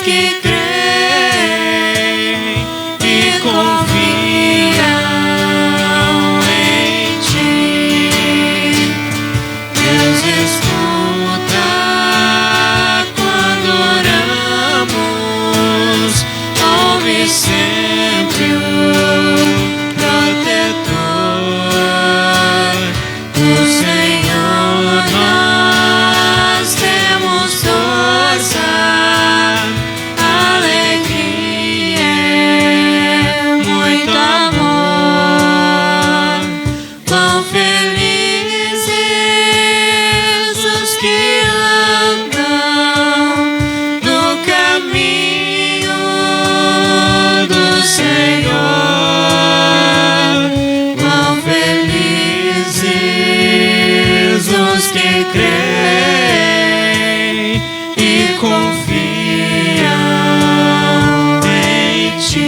que creem e confiam em Ti. Deus escuta quando oramos, ouve sempre o protetor, o Senhor. Nós temos força, alegria, muito amor. Quão felizes os que andam no caminho do Senhor. Quão felizes os que creem e confiam em Ti.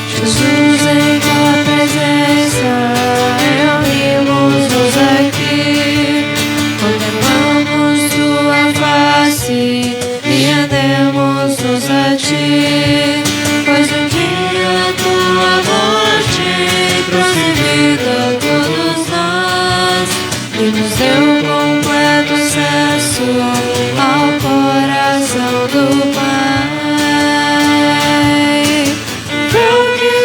Jesus, em Tua presença, reunimos-nos aqui, contemplamos Tua face e rendemos-nos a Ti, pois um dia Tua morte trouxe vida a todos nós e nos deu completo acesso ao coração do Pai. Véu que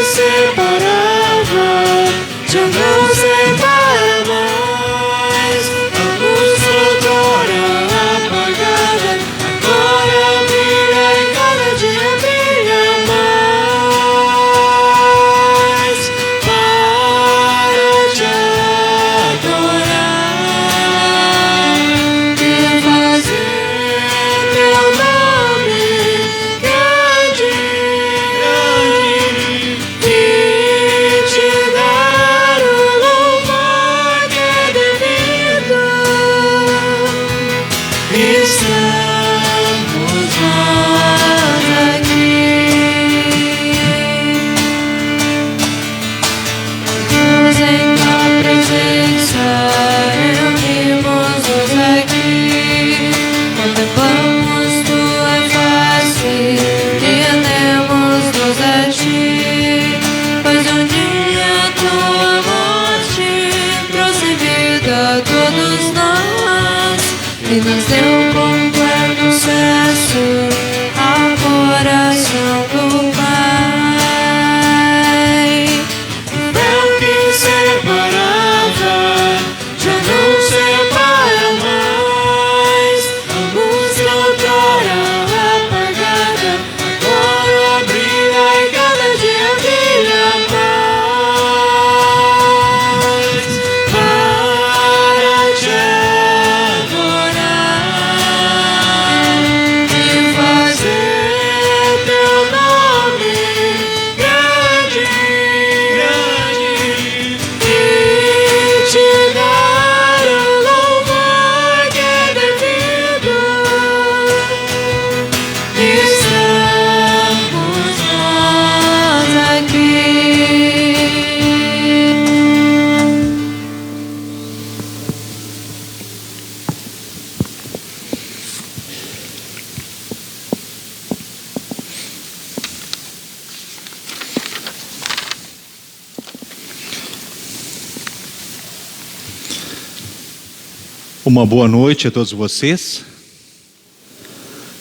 Uma boa noite a todos vocês.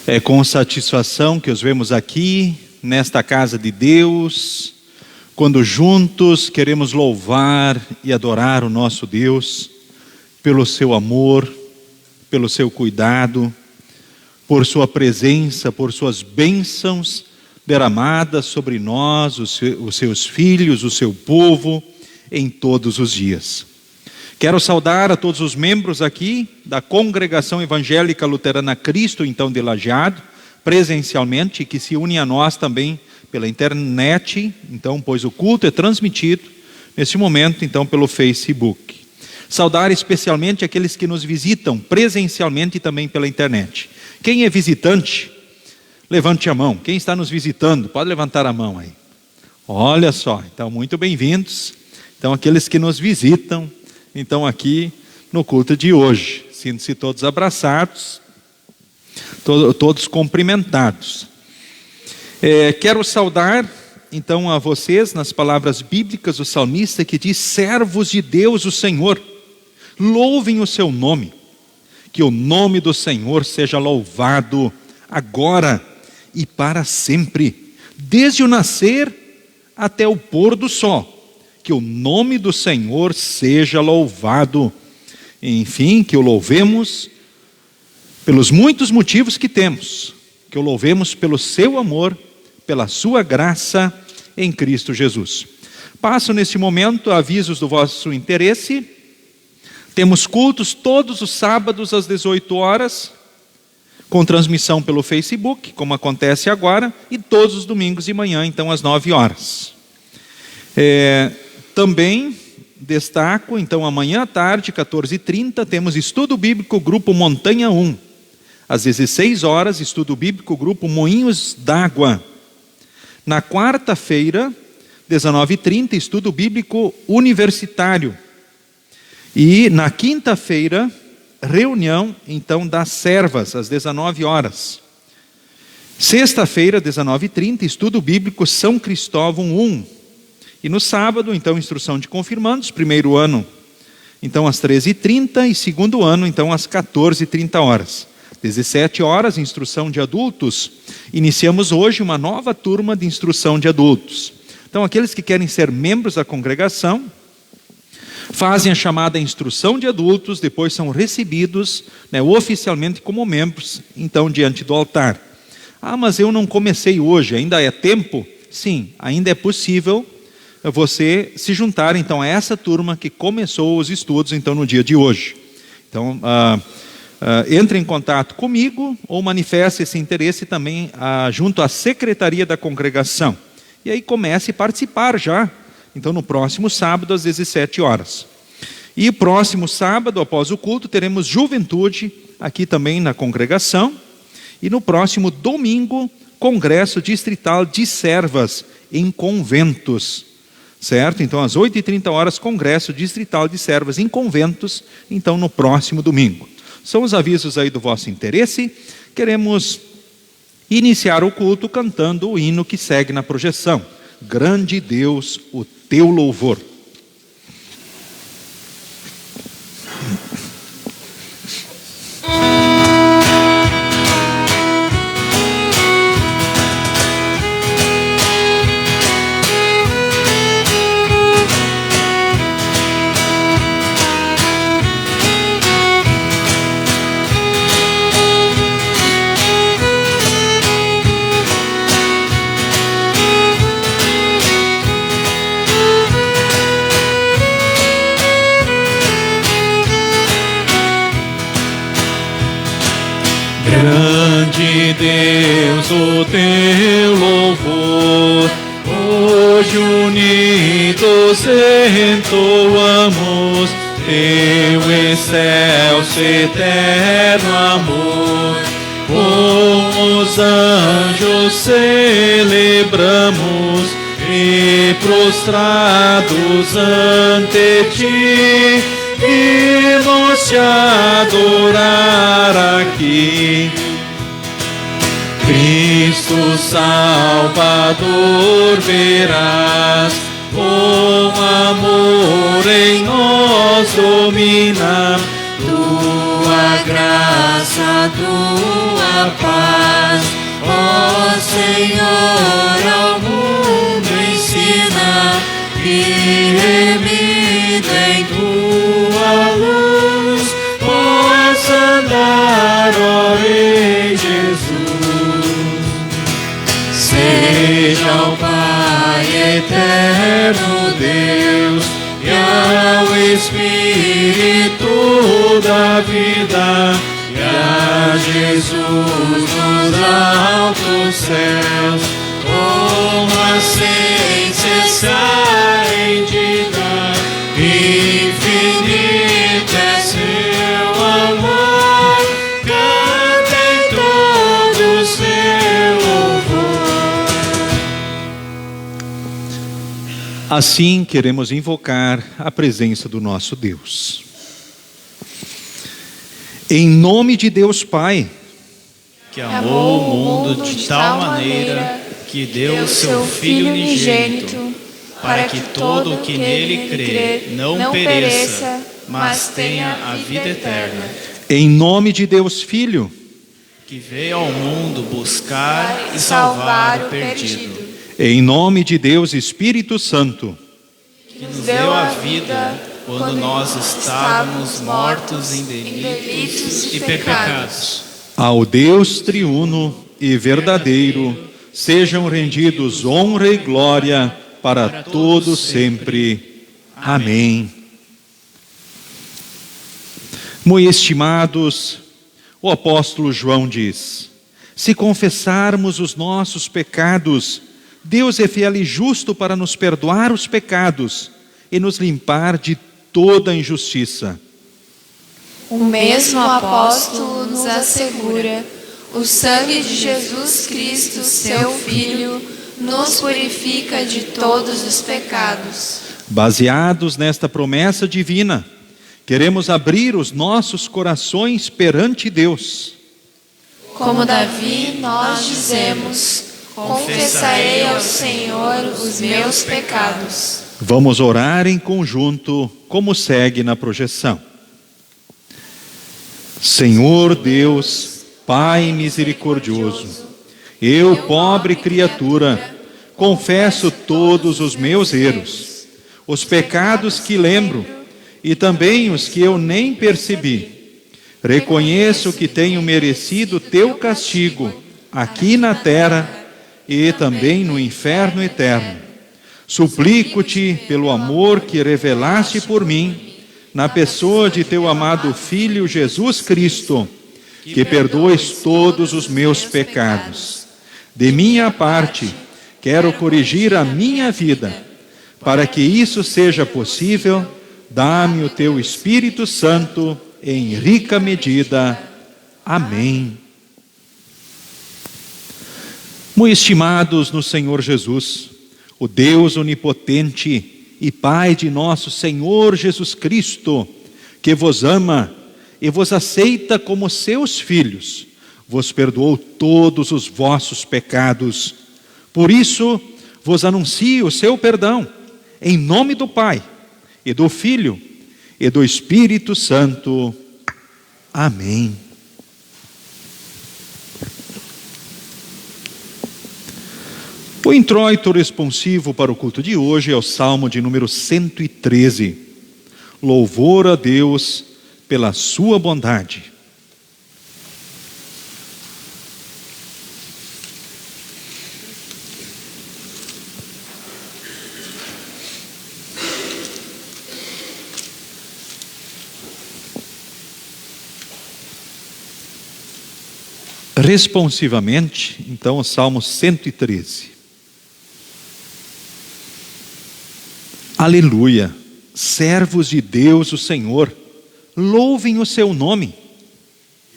É com satisfação que os vemos aqui, nesta casa de Deus, quando juntos queremos louvar e adorar o nosso Deus, pelo seu amor, pelo seu cuidado, por sua presença, por suas bênçãos derramadas sobre nós, os seus filhos, o seu povo, em todos os dias. Quero saudar a todos os membros aqui da Congregação Evangélica Luterana Cristo, então de Lajeado, presencialmente, que se unem a nós também pela internet, então, pois o culto é transmitido, nesse momento, então, pelo Facebook. Saudar especialmente aqueles que nos visitam presencialmente e também pela internet. Quem é visitante, levante a mão. Quem está nos visitando, pode levantar a mão aí. Olha só, então, muito bem-vindos. Então, aqueles que nos visitam, então aqui no culto de hoje, sintam-se todos abraçados, todos cumprimentados. Quero saudar então a vocês nas palavras bíblicas do salmista que diz: servos de Deus o Senhor, louvem o seu nome, que o nome do Senhor seja louvado agora e para sempre, desde o nascer até o pôr do sol. Que o nome do Senhor seja louvado. Enfim, que o louvemos pelos muitos motivos que temos. Que o louvemos pelo seu amor, pela sua graça em Cristo Jesus. Passo neste momento avisos do vosso interesse. Temos cultos todos os sábados às 18 horas, com transmissão pelo Facebook, como acontece agora, e todos os domingos de manhã, então às 9 horas. Também destaco, então, amanhã à tarde, 14h30, temos Estudo Bíblico Grupo Montanha 1. Às 16 horas, Estudo Bíblico Grupo Moinhos d'Água. Na quarta-feira, 19h30, Estudo Bíblico Universitário. E na quinta-feira, reunião, então, das servas, às 19 horas. Sexta-feira, 19h30, Estudo Bíblico São Cristóvão 1. E no sábado, então, instrução de confirmandos, primeiro ano, então, às 13h30, e segundo ano, então, às 14h30 horas. 17 horas, instrução de adultos. Iniciamos hoje uma nova turma de instrução de adultos. Então, aqueles que querem ser membros da congregação, fazem a chamada instrução de adultos, depois são recebidos, oficialmente como membros, então, diante do altar. Ah, mas eu não comecei hoje, ainda é tempo? Sim, ainda é possível você se juntar então a essa turma que começou os estudos então no dia de hoje. Então entre em contato comigo ou manifeste esse interesse também junto à secretaria da congregação. E aí comece a participar já, então no próximo sábado às 17 horas. E próximo sábado, após o culto, teremos juventude aqui também na congregação. E no próximo domingo, congresso distrital de servas em conventos. Certo? Então, às 8h30, congresso distrital de servas em conventos, então no próximo domingo. São os avisos aí do vosso interesse. Queremos iniciar o culto cantando o hino que segue na projeção. Grande Deus, o teu louvor. Grande Deus, o teu louvor, hoje unidos entoamos, teu excelso eterno amor. Com os anjos celebramos e prostrados ante ti, vimos te adorar aqui. Cristo Salvador verás, com amor em nós domina, tu tua paz, ó Senhor, ao mundo ensina, e remida em tua luz, possa andar, ó Rei Jesus. Seja ao Pai eterno Deus e ao Espírito da vida, e a Jesus nos altos céus, honra sem cessar em digna, infinito é seu amor, cantem todo o seu louvor. Assim queremos invocar a presença do nosso Deus. Em nome de Deus Pai, que amou o mundo de tal maneira que deu o seu Filho unigênito, para que todo o que nele crê não pereça, mas tenha a vida eterna. em nome de Deus Filho, Que veio ao mundo buscar e salvar o perdido. em nome de Deus Espírito Santo, Que nos deu a vida quando nós estávamos mortos em delitos e pecados. ao Deus triuno e verdadeiro, sejam rendidos honra e glória para todos sempre. Amém. Muito estimados, o apóstolo João diz: se confessarmos os nossos pecados, Deus é fiel e justo para nos perdoar os pecados e nos limpar de toda injustiça. O mesmo apóstolo nos assegura: o sangue de Jesus Cristo, seu Filho, nos purifica de todos os pecados. Baseados nesta promessa divina, queremos abrir os nossos corações perante Deus. Como Davi, nós dizemos: confessarei ao Senhor os meus pecados. Vamos orar em conjunto, como segue na projeção. Senhor Deus, Pai misericordioso, eu, pobre criatura, confesso todos os meus erros, os pecados que lembro e também os que eu nem percebi. Reconheço que tenho merecido teu castigo aqui na terra e também no inferno eterno. Suplico-te, pelo amor que revelaste por mim, na pessoa de teu amado Filho Jesus Cristo, que perdoes todos os meus pecados. De minha parte, quero corrigir a minha vida. Para que isso seja possível, dá-me o teu Espírito Santo em rica medida. Amém. Muito estimados no Senhor Jesus, o Deus onipotente e Pai de nosso Senhor Jesus Cristo, que vos ama e vos aceita como seus filhos, vos perdoou todos os vossos pecados. Por isso, vos anuncio o seu perdão, em nome do Pai, e do Filho, e do Espírito Santo. Amém. O introito responsivo para o culto de hoje é o Salmo de número 113. Louvor a Deus pela sua bondade. Responsivamente, então, o Salmo 113. Aleluia, servos de Deus o Senhor, louvem o seu nome.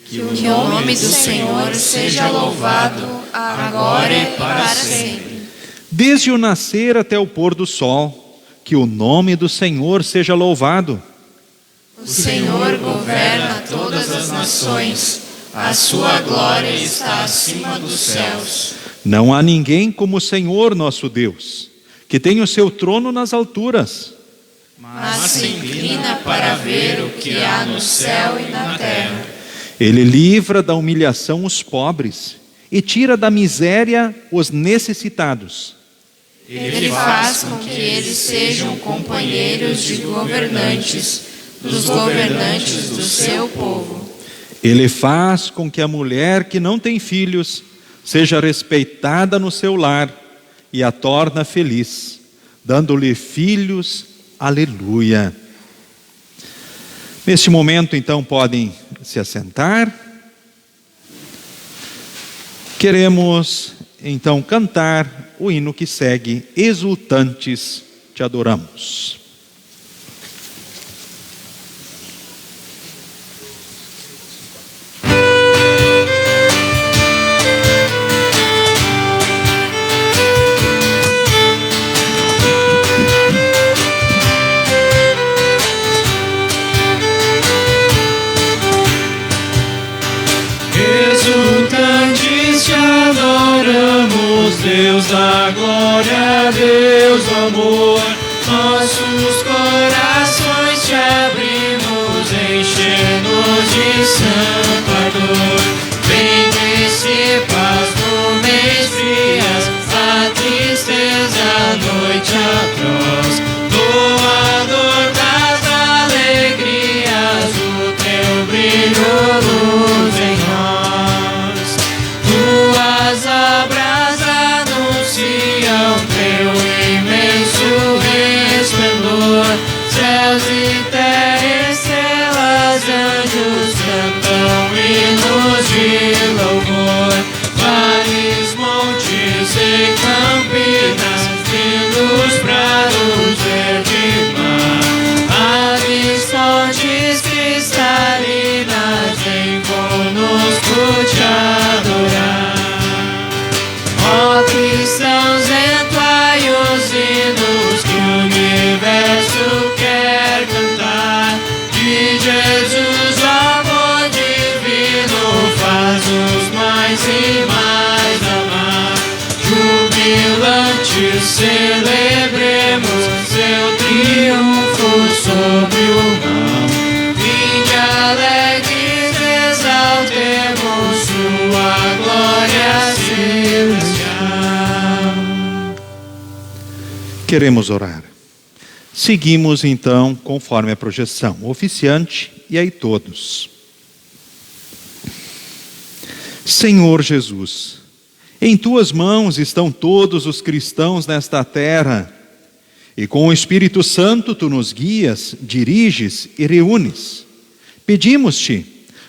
Que o nome do Senhor seja louvado, agora e para sempre. Desde o nascer até o pôr do sol, que o nome do Senhor seja louvado. O Senhor governa todas as nações, a sua glória está acima dos céus. Não há ninguém como o Senhor nosso Deus, que tem o seu trono nas alturas. Mas se inclina para ver o que há no céu e na terra. Ele livra da humilhação os pobres e tira da miséria os necessitados. Ele faz com que eles sejam companheiros de governantes, dos governantes do seu povo. Ele faz com que a mulher que não tem filhos seja respeitada no seu lar e a torna feliz, dando-lhe filhos. Aleluia. Neste momento, então, podem se assentar. Queremos, então, cantar o hino que segue: Exultantes te adoramos. Exultantes te adoramos, Deus da glória, Deus do amor. Nossos corações te abrimos, enche-nos de santo ardor. Vem dissipas nuvens frias, a tristeza, a noite atroz. Doador das alegrias, o teu brilho, luz em nós. Tuas obras anunciam teu imenso resplendor. Céus e terra, estrelas, anjos cantam hinos de louvor. Vales, montes e campinas, lindos prados, verde mar. Aves, fontes cristalinas, vem conosco te adorar. Ó cristãos, entoai os hinos que o universo quer cantar. De Jesus o amor divino faz-nos mais e mais amar. Jubilantes celebremos seu triunfo sobre o mal. Vinde alegres exaltemos sua glória celestial. Queremos orar. Seguimos então conforme a projeção. O oficiante e aí todos. Senhor Jesus, em tuas mãos estão todos os cristãos nesta terra, e com o Espírito Santo tu nos guias, diriges e reúnes. Pedimos-te,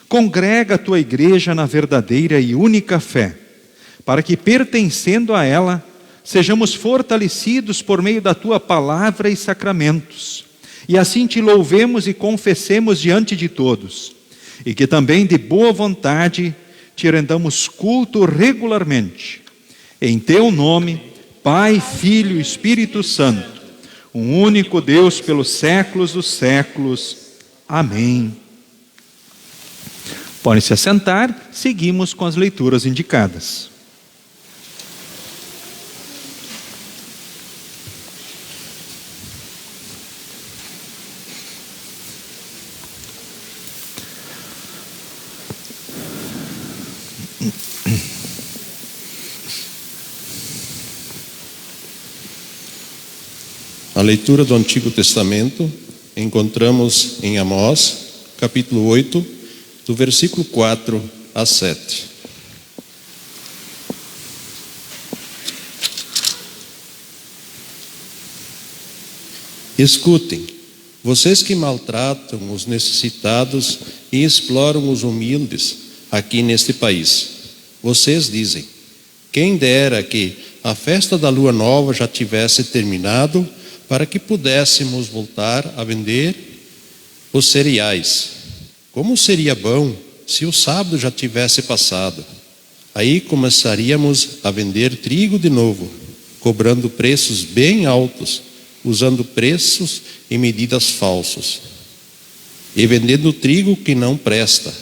congrega a tua igreja na verdadeira e única fé, para que, pertencendo a ela, sejamos fortalecidos por meio da tua palavra e sacramentos, e assim te louvemos e confessemos diante de todos, e que também de boa vontade te rendamos culto regularmente. Em teu nome, Pai, Filho e Espírito Santo, um único Deus pelos séculos dos séculos. Amém. Podem se assentar, seguimos com as leituras indicadas. A leitura do Antigo Testamento encontramos em Amós, capítulo 8, do versículo 4 a 7. Escutem, vocês que maltratam os necessitados e exploram os humildes aqui neste país. Vocês dizem, quem dera que a festa da lua nova já tivesse terminado, para que pudéssemos voltar a vender os cereais. Como seria bom se o sábado já tivesse passado. Aí começaríamos a vender trigo de novo, cobrando preços bem altos, usando preços e medidas falsos, e vendendo trigo que não presta.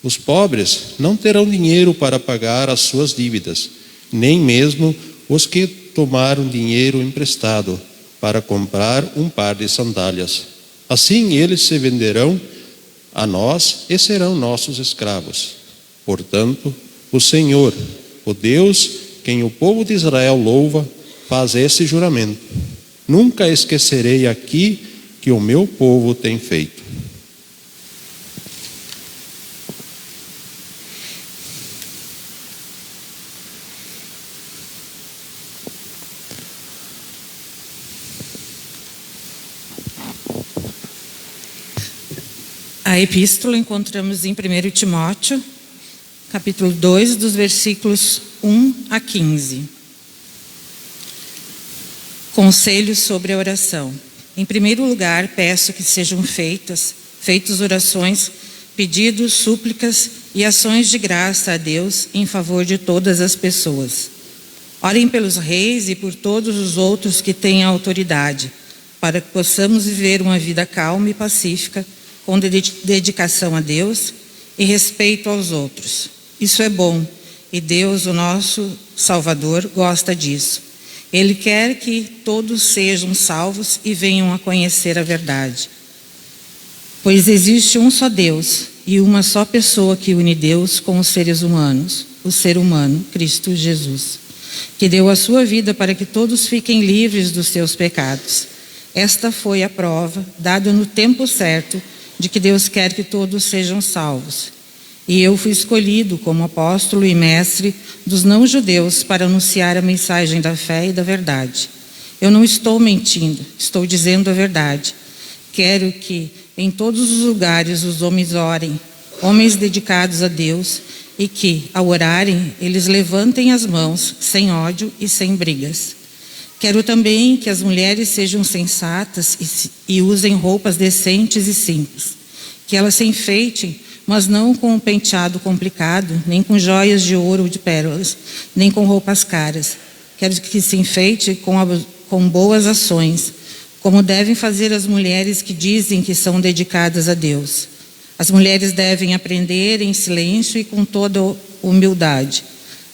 Os pobres não terão dinheiro para pagar as suas dívidas, nem mesmo os que tomaram dinheiro emprestado para comprar um par de sandálias. Assim eles se venderão a nós e serão nossos escravos. Portanto, o Senhor, o Deus, quem o povo de Israel louva, faz esse juramento: nunca esquecerei aqui que o meu povo tem feito. A epístola encontramos em 1 Timóteo, capítulo 2, dos versículos 1 a 15. Conselhos sobre a oração. Em primeiro lugar, peço que sejam feitas orações, pedidos, súplicas e ações de graça a Deus em favor de todas as pessoas. Orem pelos reis e por todos os outros que têm autoridade, para que possamos viver uma vida calma e pacífica, com dedicação a Deus e respeito aos outros. Isso é bom, e Deus, o nosso Salvador, gosta disso. Ele quer que todos sejam salvos e venham a conhecer a verdade. Pois existe um só Deus e uma só pessoa que une Deus com os seres humanos, o ser humano, Cristo Jesus, que deu a sua vida para que todos fiquem livres dos seus pecados. Esta foi a prova, dada no tempo certo, de que Deus quer que todos sejam salvos. E eu fui escolhido como apóstolo e mestre dos não-judeus para anunciar a mensagem da fé e da verdade. Eu não estou mentindo, estou dizendo a verdade. Quero que em todos os lugares os homens orem, homens dedicados a Deus, e que, ao orarem, eles levantem as mãos sem ódio e sem brigas. Quero também que as mulheres sejam sensatas e usem roupas decentes e simples. Que elas se enfeitem, mas não com um penteado complicado, nem com joias de ouro ou de pérolas, nem com roupas caras. Quero que se enfeite com boas ações, como devem fazer as mulheres que dizem que são dedicadas a Deus. As mulheres devem aprender em silêncio e com toda humildade.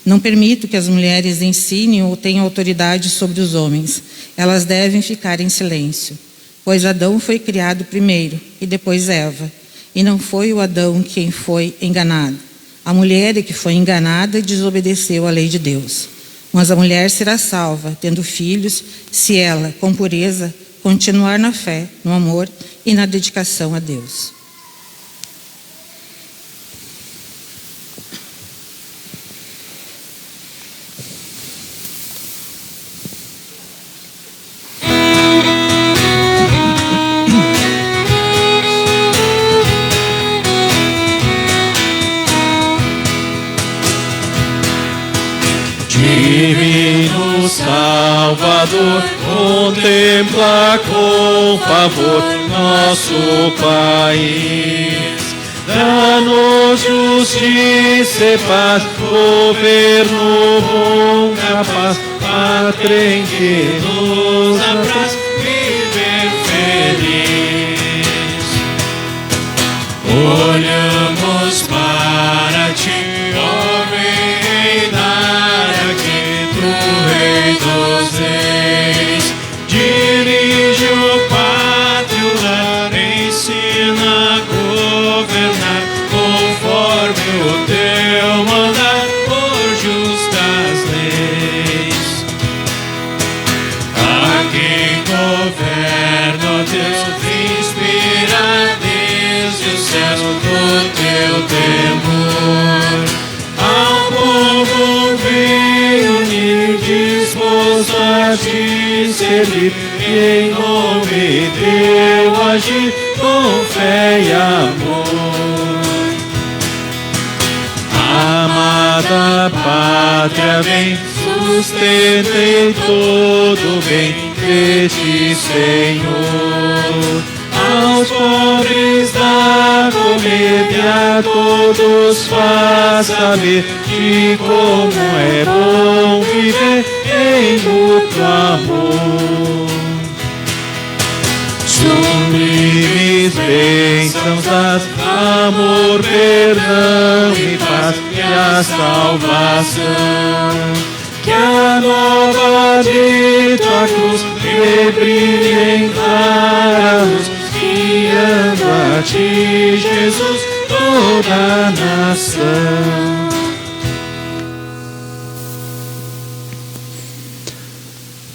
Não permito que as mulheres ensinem ou tenham autoridade sobre os homens. Elas devem ficar em silêncio. Pois Adão foi criado primeiro e depois Eva. E não foi o Adão quem foi enganado. A mulher é que foi enganada e desobedeceu à lei de Deus. Mas a mulher será salva, tendo filhos, se ela, com pureza, continuar na fé, no amor e na dedicação a Deus. Divino Salvador, contempla com favor nosso país. Dá-nos justiça e paz, governo bom, capaz, pátria em que nos apraz viver feliz. Olhamos para ti, ó reinar aqui, tu Rei dos Reis. Dirige o pátrio lar, ensina a governar conforme o teu mandar, por justas leis. A quem governa, ó Deus, inspira desde o céu do teu temor. Ao povo vem unir, disposto a te servir, e em nome teu agir com fé e amor. Amada pátria, vem, sustenta em todo bem de ti, Senhor. Aos pobres dá comer e a todos faz saber de como é bom viver em mútuo amor. Sublimes bênçãos das amor, perdão e paz e a salvação. Que a nova de tua cruz brilhe em clara luz, guiando a ti, Jesus, toda a nação.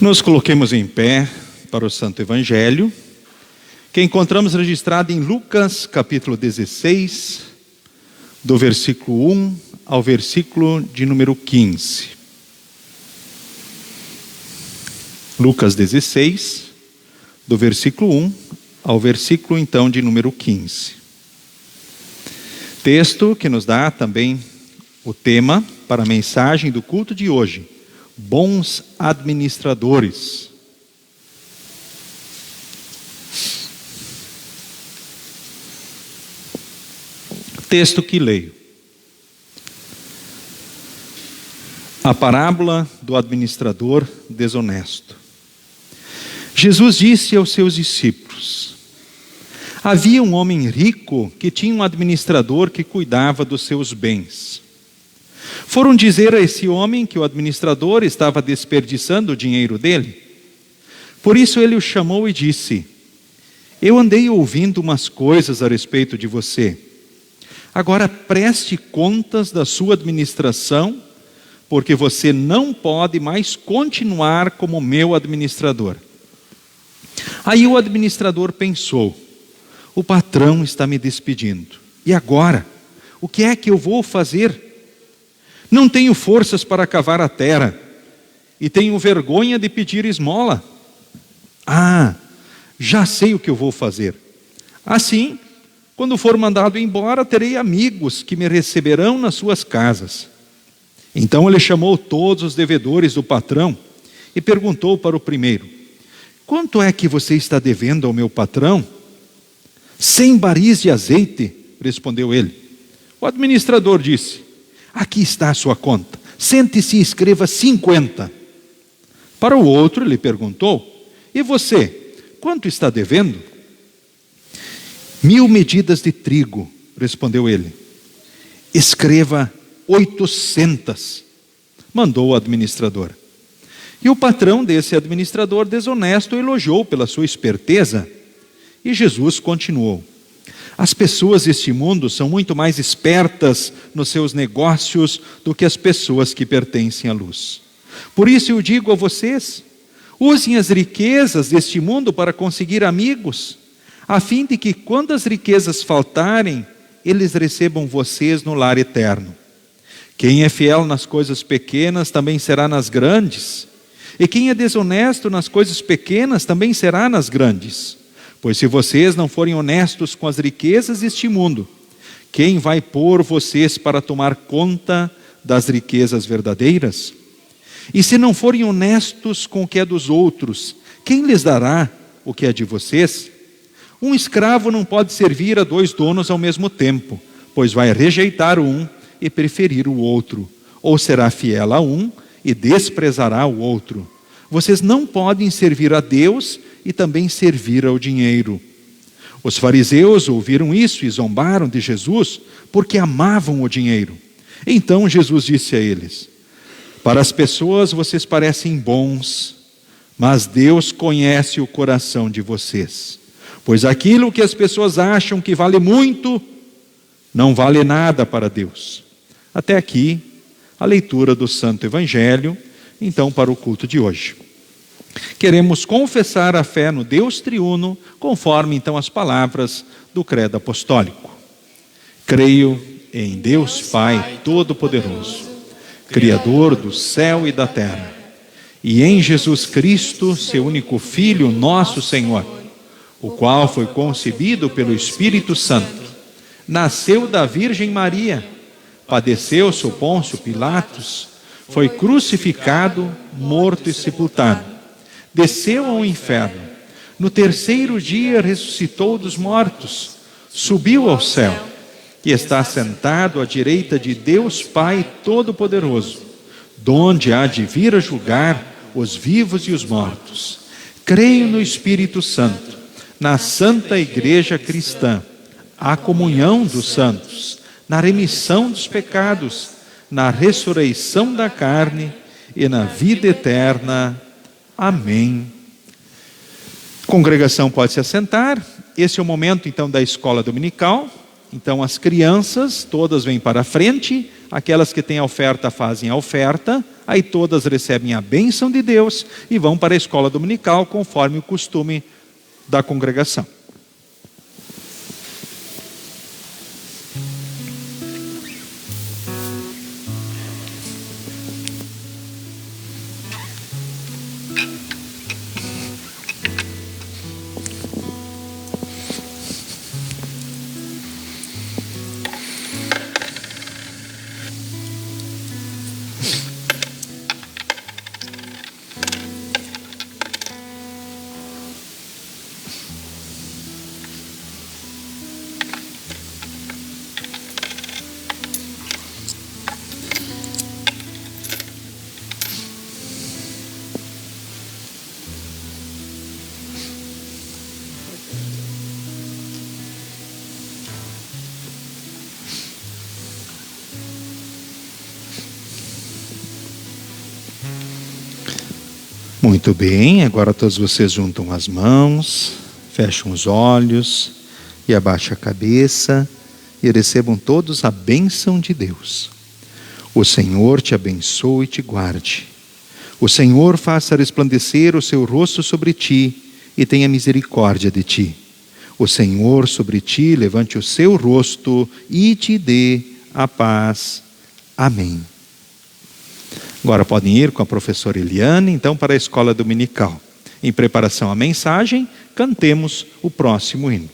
Nos coloquemos em pé para o Santo Evangelho, que encontramos registrado em Lucas, capítulo 16, do versículo 1 ao versículo de número 15. Lucas 16, do versículo 1 ao versículo então de número 15. Texto que nos dá também o tema para a mensagem do culto de hoje: bons administradores. Texto que leio. A parábola do administrador desonesto. Jesus disse aos seus discípulos: havia um homem rico que tinha um administrador que cuidava dos seus bens. Foram dizer a esse homem que o administrador estava desperdiçando o dinheiro dele. Por isso ele o chamou e disse: eu andei ouvindo umas coisas a respeito de você. Agora preste contas da sua administração, porque você não pode mais continuar como meu administrador. Aí o administrador pensou: o patrão está me despedindo. E agora? O que é que eu vou fazer? Não tenho forças para cavar a terra e tenho vergonha de pedir esmola. Já sei o que eu vou fazer. Assim, quando for mandado embora, terei amigos que me receberão nas suas casas. Então ele chamou todos os devedores do patrão e perguntou para o primeiro: quanto é que você está devendo ao meu patrão? 100 baris de azeite, respondeu ele. O administrador disse: aqui está a sua conta, sente-se e escreva 50. Para o outro ele perguntou: e você, quanto está devendo? 1000 medidas de trigo, respondeu ele. Escreva 800, mandou o administrador. E o patrão desse administrador desonesto elogiou pela sua esperteza. E Jesus continuou: as pessoas deste mundo são muito mais espertas nos seus negócios do que as pessoas que pertencem à luz. Por isso eu digo a vocês: usem as riquezas deste mundo para conseguir amigos, a fim de que quando as riquezas faltarem, eles recebam vocês no lar eterno. Quem é fiel nas coisas pequenas também será nas grandes, e quem é desonesto nas coisas pequenas também será nas grandes. Pois se vocês não forem honestos com as riquezas deste mundo, quem vai pôr vocês para tomar conta das riquezas verdadeiras? E se não forem honestos com o que é dos outros, quem lhes dará o que é de vocês? Um escravo não pode servir a 2 donos ao mesmo tempo, pois vai rejeitar um e preferir o outro, ou será fiel a um e desprezará o outro. Vocês não podem servir a Deus e também servir ao dinheiro. Os fariseus ouviram isso e zombaram de Jesus, porque amavam o dinheiro. Então Jesus disse a eles: para as pessoas vocês parecem bons, mas Deus conhece o coração de vocês. Pois aquilo que as pessoas acham que vale muito, não vale nada para Deus. Até aqui, a leitura do Santo Evangelho, então para o culto de hoje. Queremos confessar a fé no Deus triuno, conforme então as palavras do credo apostólico. Creio em Deus Pai Todo-Poderoso, Criador do céu e da terra, e em Jesus Cristo, seu único Filho, nosso Senhor, o qual foi concebido pelo Espírito Santo, nasceu da Virgem Maria, padeceu sob Pôncio Pilatos, foi crucificado, morto e sepultado, desceu ao inferno, no terceiro dia ressuscitou dos mortos, subiu ao céu, e está sentado à direita de Deus Pai Todo-Poderoso, donde há de vir a julgar os vivos e os mortos. Creio no Espírito Santo, na Santa Igreja Cristã, a comunhão dos santos, na remissão dos pecados, na ressurreição da carne e na vida eterna. Amém. Congregação pode se assentar. Esse é o momento então da escola dominical, Então as crianças todas vêm para a frente, aquelas que têm a oferta fazem a oferta, aí todas recebem a bênção de Deus e vão para a escola dominical conforme o costume da congregação. Muito bem, agora todos vocês juntam as mãos, fecham os olhos e abaixam a cabeça e recebam todos a bênção de Deus. O Senhor te abençoe e te guarde. O Senhor faça resplandecer o seu rosto sobre ti e tenha misericórdia de ti. O Senhor sobre ti levante o seu rosto e te dê a paz. Amém. Agora podem ir com a professora Eliane, então, para a escola dominical. Em preparação à mensagem, cantemos o próximo hino.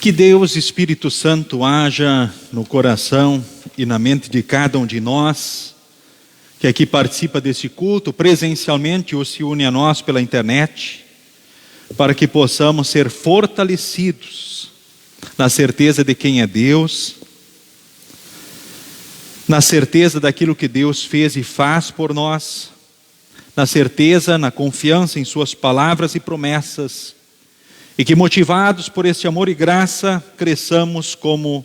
Que Deus, Espírito Santo, haja no coração e na mente de cada um de nós, que aqui participa desse culto presencialmente ou se une a nós pela internet, para que possamos ser fortalecidos na certeza de quem é Deus, na certeza daquilo que Deus fez e faz por nós, na certeza, na confiança em suas palavras e promessas, e que motivados por este amor e graça, cresçamos como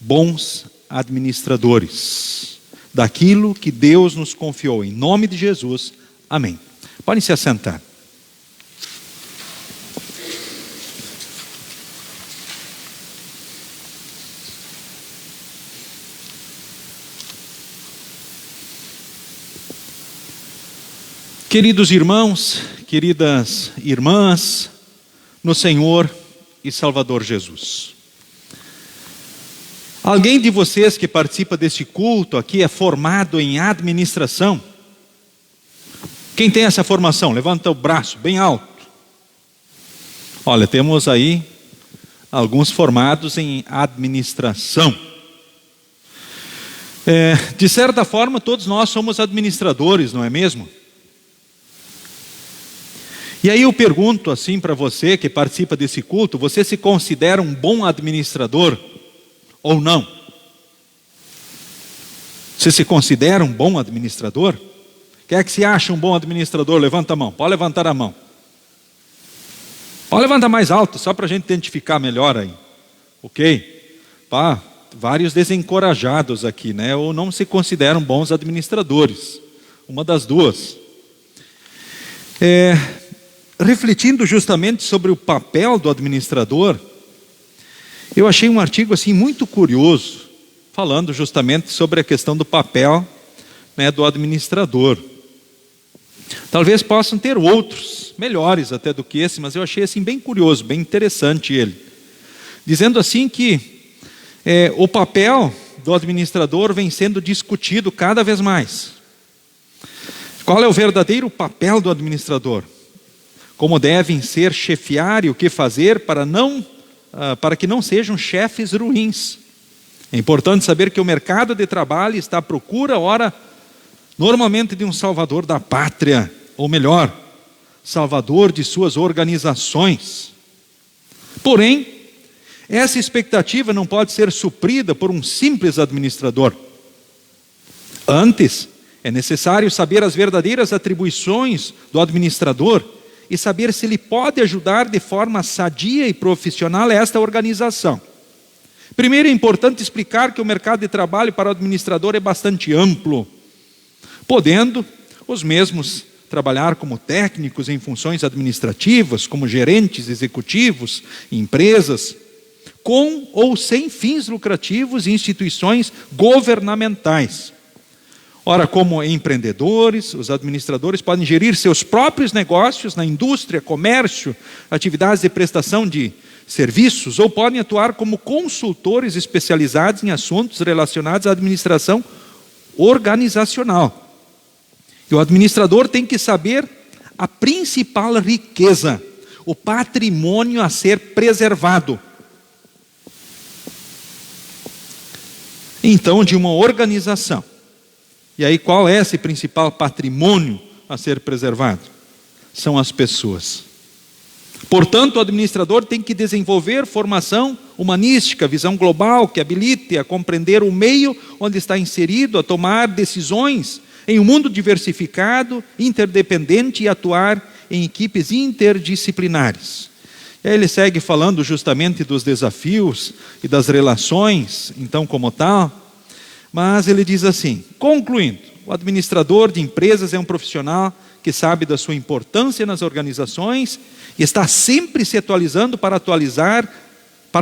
bons administradores, daquilo que Deus nos confiou. Em nome de Jesus, amém. Podem se assentar. Queridos irmãos, queridas irmãs, no Senhor e Salvador Jesus. Alguém de vocês que participa desse culto aqui é formado em administração? Quem tem essa formação? Levanta o braço bem alto. Olha, temos aí alguns formados em administração. De certa forma, todos nós somos administradores, não é mesmo? E aí eu pergunto assim para você que participa desse culto: você se considera um bom administrador ou não? Você se considera um bom administrador? Quem é que se acha um bom administrador? Levanta a mão. Pode levantar a mão. Pode levantar mais alto, só para a gente identificar melhor aí. Ok? Vários desencorajados aqui, né? Ou não se consideram bons administradores. Uma das duas. Refletindo justamente sobre o papel do administrador, eu achei um artigo assim muito curioso, falando justamente sobre a questão do papel, né, do administrador. Talvez possam ter outros, melhores até do que esse, mas eu achei assim bem curioso, bem interessante ele. Dizendo assim que o papel do administrador vem sendo discutido cada vez mais. Qual é o verdadeiro papel do administrador? Como devem ser chefiar e o que fazer para que não sejam chefes ruins. É importante saber que o mercado de trabalho está à procura, ora, normalmente de um salvador da pátria, ou melhor, salvador de suas organizações. Porém, essa expectativa não pode ser suprida por um simples administrador. Antes, é necessário saber as verdadeiras atribuições do administrador e saber se ele pode ajudar de forma sadia e profissional esta organização. Primeiro, é importante explicar que o mercado de trabalho para o administrador é bastante amplo, podendo os mesmos trabalhar como técnicos em funções administrativas, como gerentes executivos, empresas, com ou sem fins lucrativos em instituições governamentais. Ora, como empreendedores, os administradores podem gerir seus próprios negócios na indústria, comércio, atividades de prestação de serviços, ou podem atuar como consultores especializados em assuntos relacionados à administração organizacional. E o administrador tem que saber a principal riqueza, o patrimônio a ser preservado. Então, de uma organização. E aí, qual é esse principal patrimônio a ser preservado? São as pessoas. Portanto, o administrador tem que desenvolver formação humanística, visão global, que habilite a compreender o meio onde está inserido, a tomar decisões em um mundo diversificado, interdependente e atuar em equipes interdisciplinares. E aí ele segue falando justamente dos desafios e das relações, então, como tal. Mas ele diz assim, concluindo, o administrador de empresas é um profissional que sabe da sua importância nas organizações e está sempre se atualizando para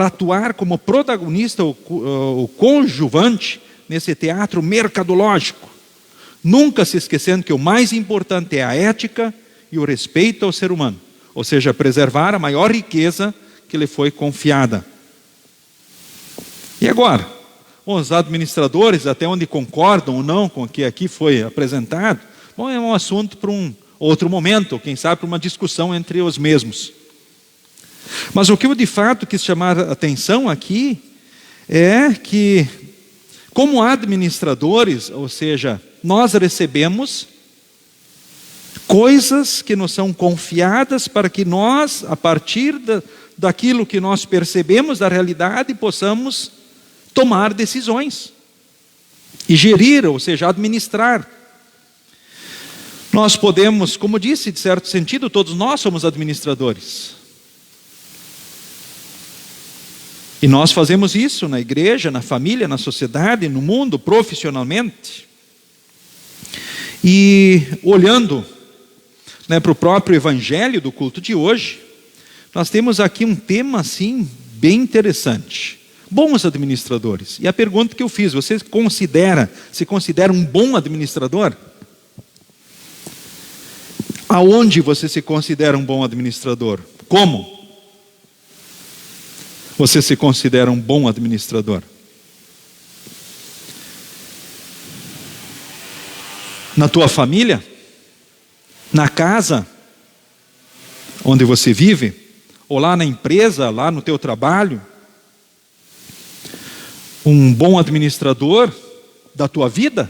atuar como protagonista ou conjuvante nesse teatro mercadológico. Nunca se esquecendo que o mais importante é a ética e o respeito ao ser humano, ou seja, preservar a maior riqueza que lhe foi confiada. E agora? Os administradores, até onde concordam ou não com o que aqui foi apresentado, bom, é um assunto para um outro momento, quem sabe para uma discussão entre os mesmos. Mas o que eu de fato quis chamar a atenção aqui é que, como administradores, ou seja, nós recebemos coisas que nos são confiadas para que nós, a partir daquilo que nós percebemos da realidade, possamos tomar decisões e gerir, ou seja, administrar. Nós podemos, como disse, de certo sentido, todos nós somos administradores. E nós fazemos isso na igreja, na família, na sociedade, no mundo, profissionalmente. E olhando, para o próprio evangelho do culto de hoje, nós temos aqui um tema assim bem interessante. Bons administradores. E a pergunta que eu fiz: você se considera um bom administrador? Aonde você se considera um bom administrador? Como você se considera um bom administrador? Na tua família? Na casa onde você vive? Ou lá na empresa, lá no teu trabalho? Um bom administrador da tua vida?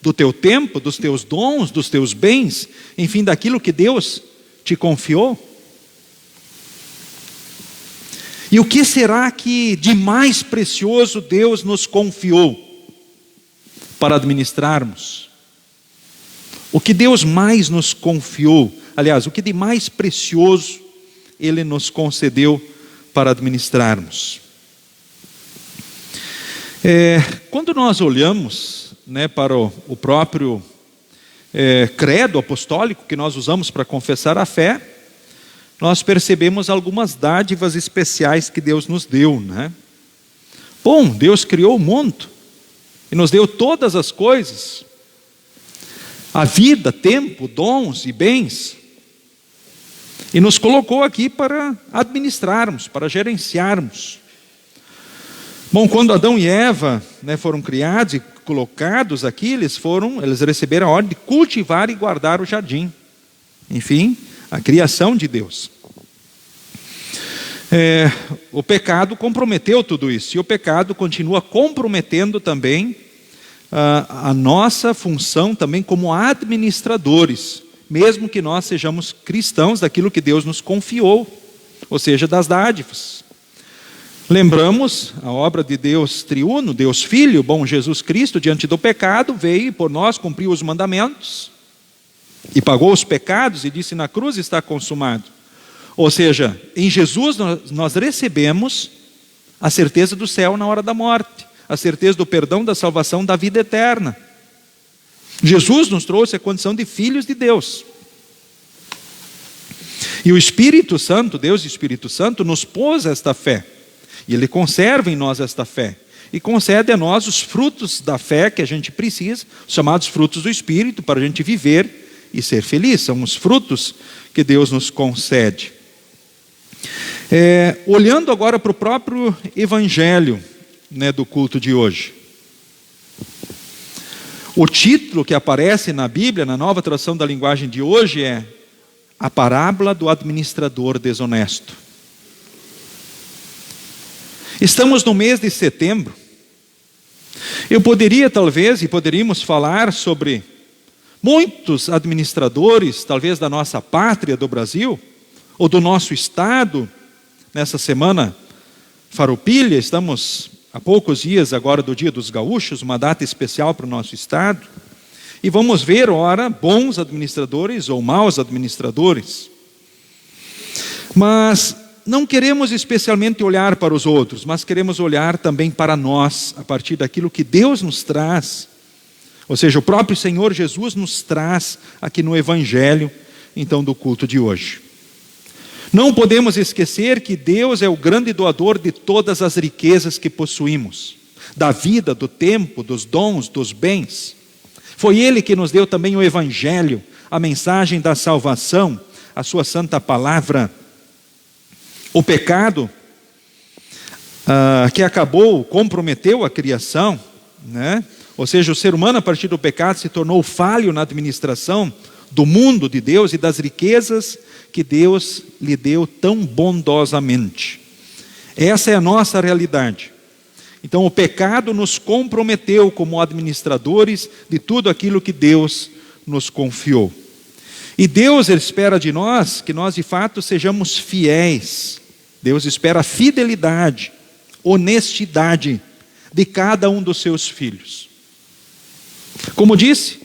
Do teu tempo, dos teus dons, dos teus bens, enfim, daquilo que Deus te confiou? E o que será que de mais precioso Deus nos confiou para administrarmos? O que Deus mais nos confiou, aliás, o que de mais precioso Ele nos concedeu para administrarmos? Quando nós olhamos para o próprio credo apostólico que nós usamos para confessar a fé, nós percebemos algumas dádivas especiais que Deus nos deu, Bom, Deus criou o mundo e nos deu todas as coisas, a vida, tempo, dons e bens, e nos colocou aqui para administrarmos, para gerenciarmos. Bom, quando Adão e Eva foram criados e colocados aqui, eles receberam a ordem de cultivar e guardar o jardim. Enfim, a criação de Deus. O pecado comprometeu tudo isso, e o pecado continua comprometendo também a nossa função também como administradores, mesmo que nós sejamos cristãos daquilo que Deus nos confiou, ou seja, das dádivas. Lembramos a obra de Deus triuno, Deus Filho, bom Jesus Cristo, diante do pecado, veio por nós, cumpriu os mandamentos, e pagou os pecados, e disse na cruz: está consumado. Ou seja, em Jesus nós recebemos a certeza do céu na hora da morte, a certeza do perdão, da salvação, da vida eterna. Jesus nos trouxe a condição de filhos de Deus. E o Espírito Santo, Deus e Espírito Santo, nos pôs esta fé. E Ele conserva em nós esta fé. E concede a nós os frutos da fé que a gente precisa, os chamados frutos do Espírito, para a gente viver e ser feliz. São os frutos que Deus nos concede. Olhando agora para o próprio Evangelho do culto de hoje. O título que aparece na Bíblia, na nova tradução da linguagem de hoje, é A Parábola do Administrador Desonesto. Estamos no mês de setembro. Eu poderia talvez, e poderíamos falar sobre muitos administradores, talvez da nossa pátria, do Brasil, ou do nosso estado. Nessa semana farroupilha, estamos há poucos dias agora do Dia dos Gaúchos, uma data especial para o nosso estado. E vamos ver, ora, bons administradores ou maus administradores. Mas não queremos especialmente olhar para os outros, mas queremos olhar também para nós, a partir daquilo que Deus nos traz. Ou seja, o próprio Senhor Jesus nos traz aqui no Evangelho, então, do culto de hoje. Não podemos esquecer que Deus é o grande doador de todas as riquezas que possuímos, da vida, do tempo, dos dons, dos bens. Foi Ele que nos deu também o Evangelho, a mensagem da salvação, a sua santa palavra. O pecado que comprometeu a criação, Ou seja, o ser humano, a partir do pecado, se tornou falho na administração do mundo de Deus e das riquezas que Deus lhe deu tão bondosamente. Essa é a nossa realidade. Então, o pecado nos comprometeu como administradores de tudo aquilo que Deus nos confiou. E Deus espera de nós que nós, de fato, sejamos fiéis. Deus espera a fidelidade, honestidade de cada um dos seus filhos. Como disse,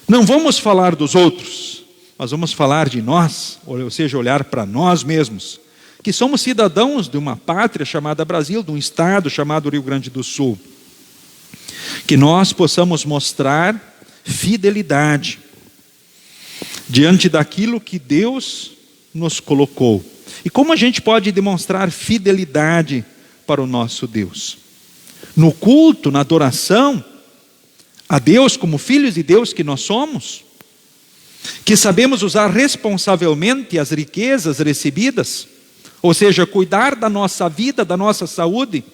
não vamos falar dos outros, mas vamos falar de nós, ou seja, olhar para nós mesmos, que somos cidadãos de uma pátria chamada Brasil, de um estado chamado Rio Grande do Sul. Que nós possamos mostrar fidelidade diante daquilo que Deus nos colocou. E como a gente pode demonstrar fidelidade para o nosso Deus? No culto, na adoração a Deus como filhos de Deus que nós somos, que sabemos usar responsavelmente as riquezas recebidas, ou seja, cuidar da nossa vida, da nossa saúde.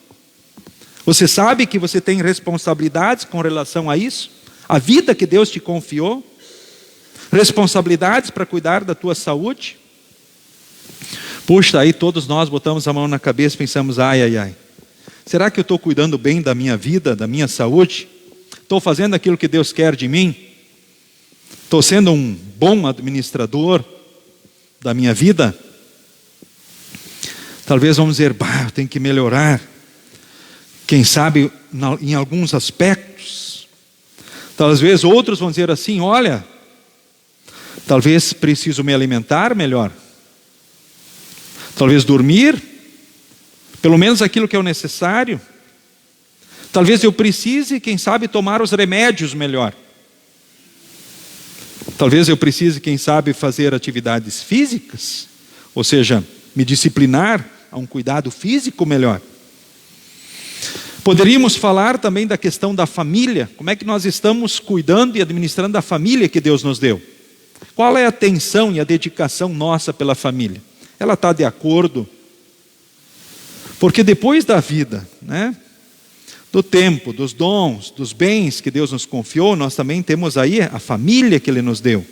Você sabe que você tem responsabilidades com relação a isso? A vida que Deus te confiou? Responsabilidades para cuidar da tua saúde? Puxa, aí todos nós botamos a mão na cabeça e pensamos, ai. Será que eu estou cuidando bem da minha vida, da minha saúde? Estou fazendo aquilo que Deus quer de mim? Estou sendo um bom administrador da minha vida? Talvez vamos dizer, eu tenho que melhorar. Quem sabe em alguns aspectos. Talvez outros vão dizer assim, olha, talvez preciso me alimentar melhor. Talvez dormir, pelo menos aquilo que é o necessário. Talvez eu precise, quem sabe, tomar os remédios melhor. Talvez eu precise, quem sabe, fazer atividades físicas, ou seja, me disciplinar a um cuidado físico melhor. Poderíamos falar também da questão da família. Como é que nós estamos cuidando e administrando a família que Deus nos deu? Qual é a atenção e a dedicação nossa pela família? Ela está de acordo? Porque depois da vida, do tempo, dos dons, dos bens que Deus nos confiou, nós também temos aí a família que Ele nos deu.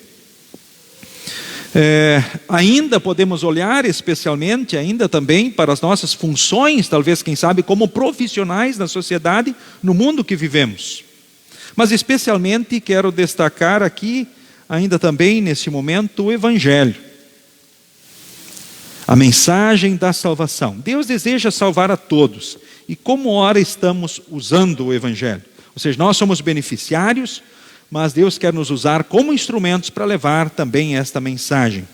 Ainda podemos olhar especialmente ainda também para as nossas funções, talvez quem sabe como profissionais na sociedade, no mundo que vivemos. Mas especialmente quero destacar aqui ainda também nesse momento o Evangelho. A mensagem da salvação. Deus deseja salvar a todos. E como ora estamos usando o Evangelho? Ou seja, nós somos beneficiários, mas Deus quer nos usar como instrumentos para levar também esta mensagem.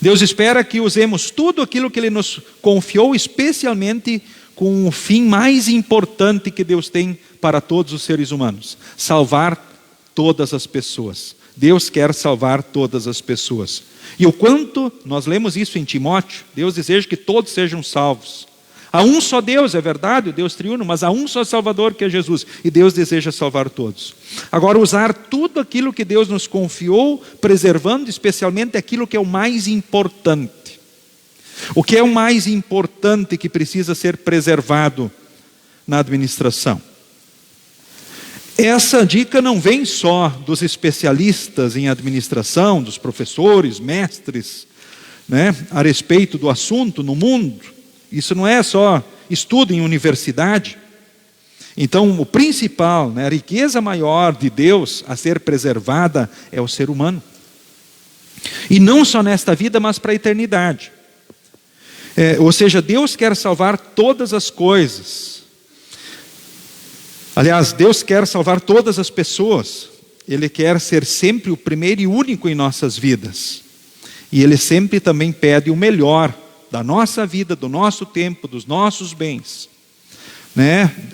Deus espera que usemos tudo aquilo que Ele nos confiou, especialmente com o fim mais importante que Deus tem para todos os seres humanos: salvar todas as pessoas. Deus quer salvar todas as pessoas. E o quanto, nós lemos isso em Timóteo, Deus deseja que todos sejam salvos. Há um só Deus, é verdade, o Deus triuno, mas há um só Salvador, que é Jesus, e Deus deseja salvar todos. Agora, usar tudo aquilo que Deus nos confiou, preservando especialmente aquilo que é o mais importante. O que é o mais importante que precisa ser preservado na administração? Essa dica não vem só dos especialistas em administração, dos professores, mestres, a respeito do assunto no mundo. Isso não é só estudo em universidade. Então, o principal, a riqueza maior de Deus a ser preservada é o ser humano. E não só nesta vida, mas para a eternidade. Ou seja, Deus quer salvar todas as coisas. Aliás, Deus quer salvar todas as pessoas. Ele quer ser sempre o primeiro e único em nossas vidas. E Ele sempre também pede o melhor da nossa vida, do nosso tempo, dos nossos bens.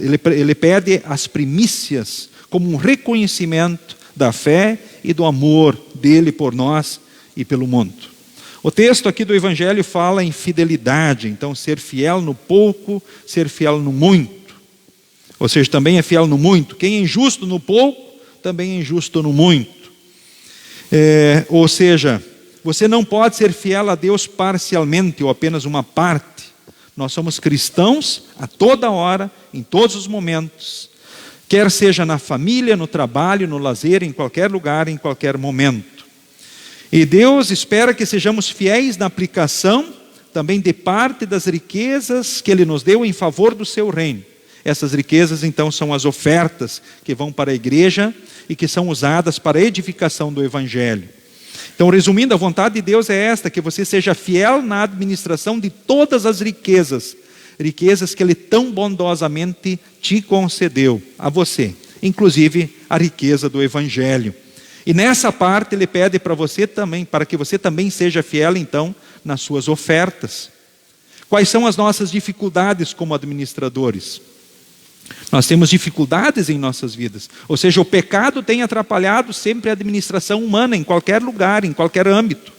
Ele pede as primícias como um reconhecimento da fé e do amor dele por nós e pelo mundo. O texto aqui do Evangelho fala em fidelidade, então ser fiel no pouco, ser fiel no muito. Ou seja, também é fiel no muito. Quem é injusto no pouco, também é injusto no muito. Ou seja, você não pode ser fiel a Deus parcialmente ou apenas uma parte. Nós somos cristãos a toda hora, em todos os momentos. Quer seja na família, no trabalho, no lazer, em qualquer lugar, em qualquer momento. E Deus espera que sejamos fiéis na aplicação também de parte das riquezas que Ele nos deu em favor do seu reino. Essas riquezas então são as ofertas que vão para a igreja e que são usadas para a edificação do Evangelho. Então, resumindo, a vontade de Deus é esta: que você seja fiel na administração de todas as riquezas que Ele tão bondosamente te concedeu a você, inclusive a riqueza do Evangelho. E nessa parte Ele pede para você também, para que você também seja fiel então nas suas ofertas. Quais são as nossas dificuldades como administradores? Nós temos dificuldades em nossas vidas. Ou seja, o pecado tem atrapalhado sempre a administração humana, em qualquer lugar, em qualquer âmbito.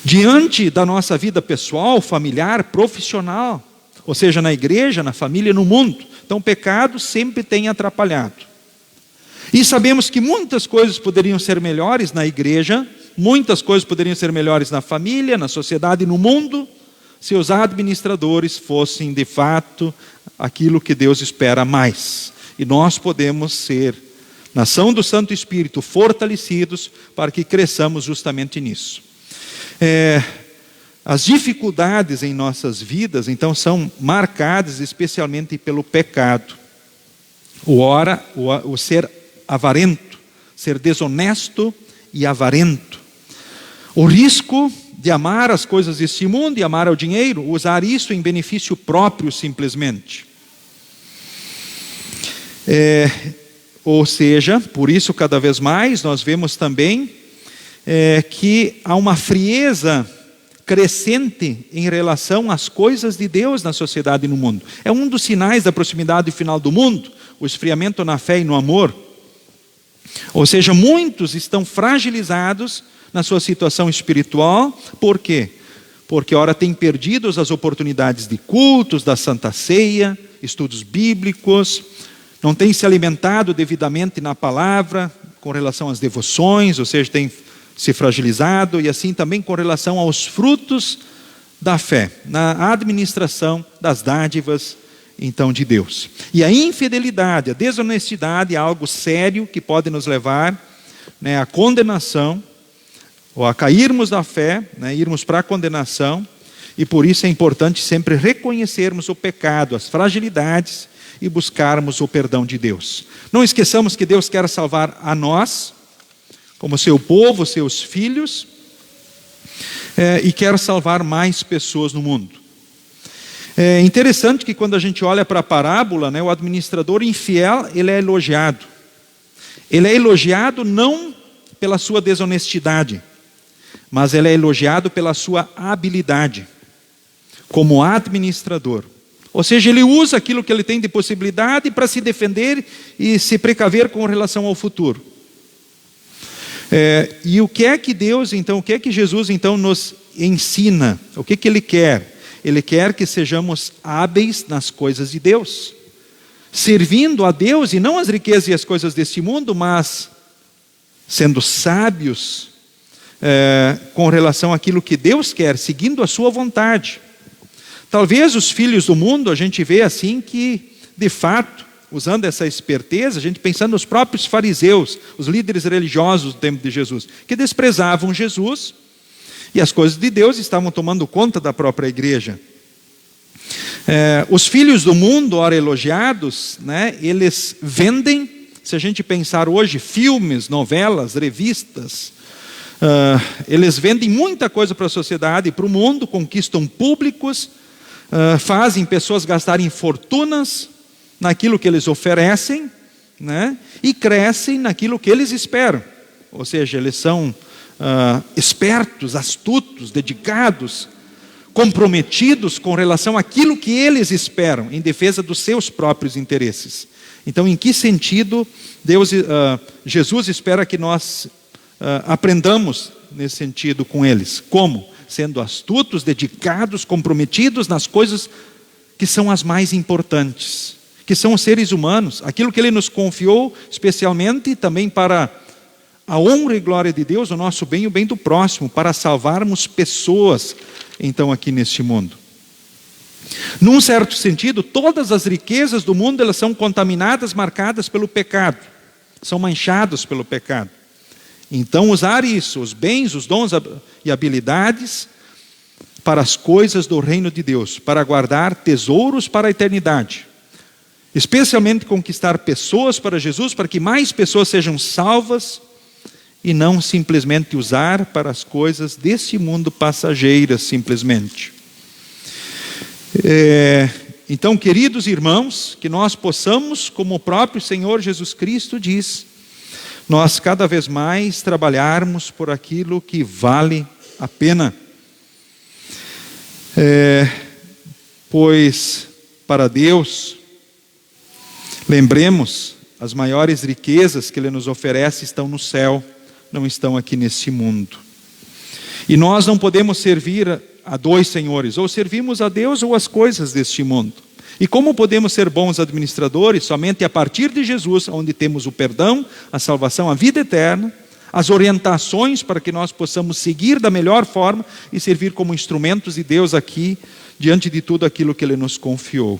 Diante da nossa vida pessoal, familiar, profissional, ou seja, na igreja, na família, no mundo. Então o pecado sempre tem atrapalhado. E sabemos que muitas coisas poderiam ser melhores na igreja, muitas coisas poderiam ser melhores na família, na sociedade e no mundo, se os administradores fossem de fato aquilo que Deus espera mais. E nós podemos ser, na ação do Santo Espírito, fortalecidos para que cresçamos justamente nisso. As dificuldades em nossas vidas, então, são marcadas especialmente pelo pecado. O ser avarento, ser desonesto e avarento. O risco de amar as coisas deste mundo e amar ao dinheiro, usar isso em benefício próprio simplesmente. Ou seja, por isso cada vez mais nós vemos também que há uma frieza crescente em relação às coisas de Deus na sociedade e no mundo. É um dos sinais da proximidade final do mundo, o esfriamento na fé e no amor. Ou seja, muitos estão fragilizados na sua situação espiritual. Por quê? Porque ora têm perdido as oportunidades de cultos, da Santa Ceia, estudos bíblicos, não têm se alimentado devidamente na palavra, com relação às devoções, ou seja, têm se fragilizado, e assim também com relação aos frutos da fé, na administração das dádivas, então, de Deus. E a infidelidade, a desonestidade é algo sério que pode nos levar, à condenação, ou a cairmos da fé, irmos para a condenação, e por isso é importante sempre reconhecermos o pecado, as fragilidades, e buscarmos o perdão de Deus. Não esqueçamos que Deus quer salvar a nós, como seu povo, seus filhos, e quer salvar mais pessoas no mundo. É interessante que quando a gente olha para a parábola, o administrador infiel, ele é elogiado. Ele é elogiado não pela sua desonestidade, mas ele é elogiado pela sua habilidade como administrador. Ou seja, ele usa aquilo que ele tem de possibilidade para se defender e se precaver com relação ao futuro. E o que é que Deus, então, o que é que Jesus, então, nos ensina? O que que Ele quer? Ele quer que sejamos hábeis nas coisas de Deus, servindo a Deus e não as riquezas e as coisas deste mundo, mas sendo sábios com relação àquilo que Deus quer, seguindo a sua vontade. Talvez os filhos do mundo, a gente vê assim que, de fato, usando essa esperteza, a gente pensando nos próprios fariseus, os líderes religiosos do tempo de Jesus, que desprezavam Jesus e as coisas de Deus estavam tomando conta da própria igreja. Os filhos do mundo, ora elogiados, eles vendem, se a gente pensar hoje, filmes, novelas, revistas, eles vendem muita coisa para a sociedade e para o mundo, conquistam públicos, fazem pessoas gastarem fortunas naquilo que eles oferecem, e crescem naquilo que eles esperam. Ou seja, eles são espertos, astutos, dedicados, comprometidos com relação àquilo que eles esperam, em defesa dos seus próprios interesses. Então, em que sentido Jesus espera que nós aprendamos nesse sentido com eles? Como? Sendo astutos, dedicados, comprometidos nas coisas que são as mais importantes, que são os seres humanos, aquilo que Ele nos confiou, especialmente também para a honra e glória de Deus, o nosso bem e o bem do próximo, para salvarmos pessoas, então, aqui neste mundo. Num certo sentido, todas as riquezas do mundo, elas são contaminadas, marcadas pelo pecado, são manchadas pelo pecado. Então, usar isso, os bens, os dons e habilidades, para as coisas do reino de Deus, para guardar tesouros para a eternidade. Especialmente conquistar pessoas para Jesus, para que mais pessoas sejam salvas, e não simplesmente usar para as coisas desse mundo passageiras, simplesmente. Então, queridos irmãos, que nós possamos, como o próprio Senhor Jesus Cristo diz, nós cada vez mais trabalharmos por aquilo que vale a pena. Pois para Deus Lembremos, as maiores riquezas que Ele nos oferece estão no céu, não estão aqui nesse mundo. E nós não podemos servir a dois senhores, ou servimos a Deus ou as coisas deste mundo. E como podemos ser bons administradores? Somente a partir de Jesus, onde temos o perdão, a salvação, a vida eterna, as orientações para que nós possamos seguir da melhor forma e servir como instrumentos de Deus aqui, diante de tudo aquilo que Ele nos confiou.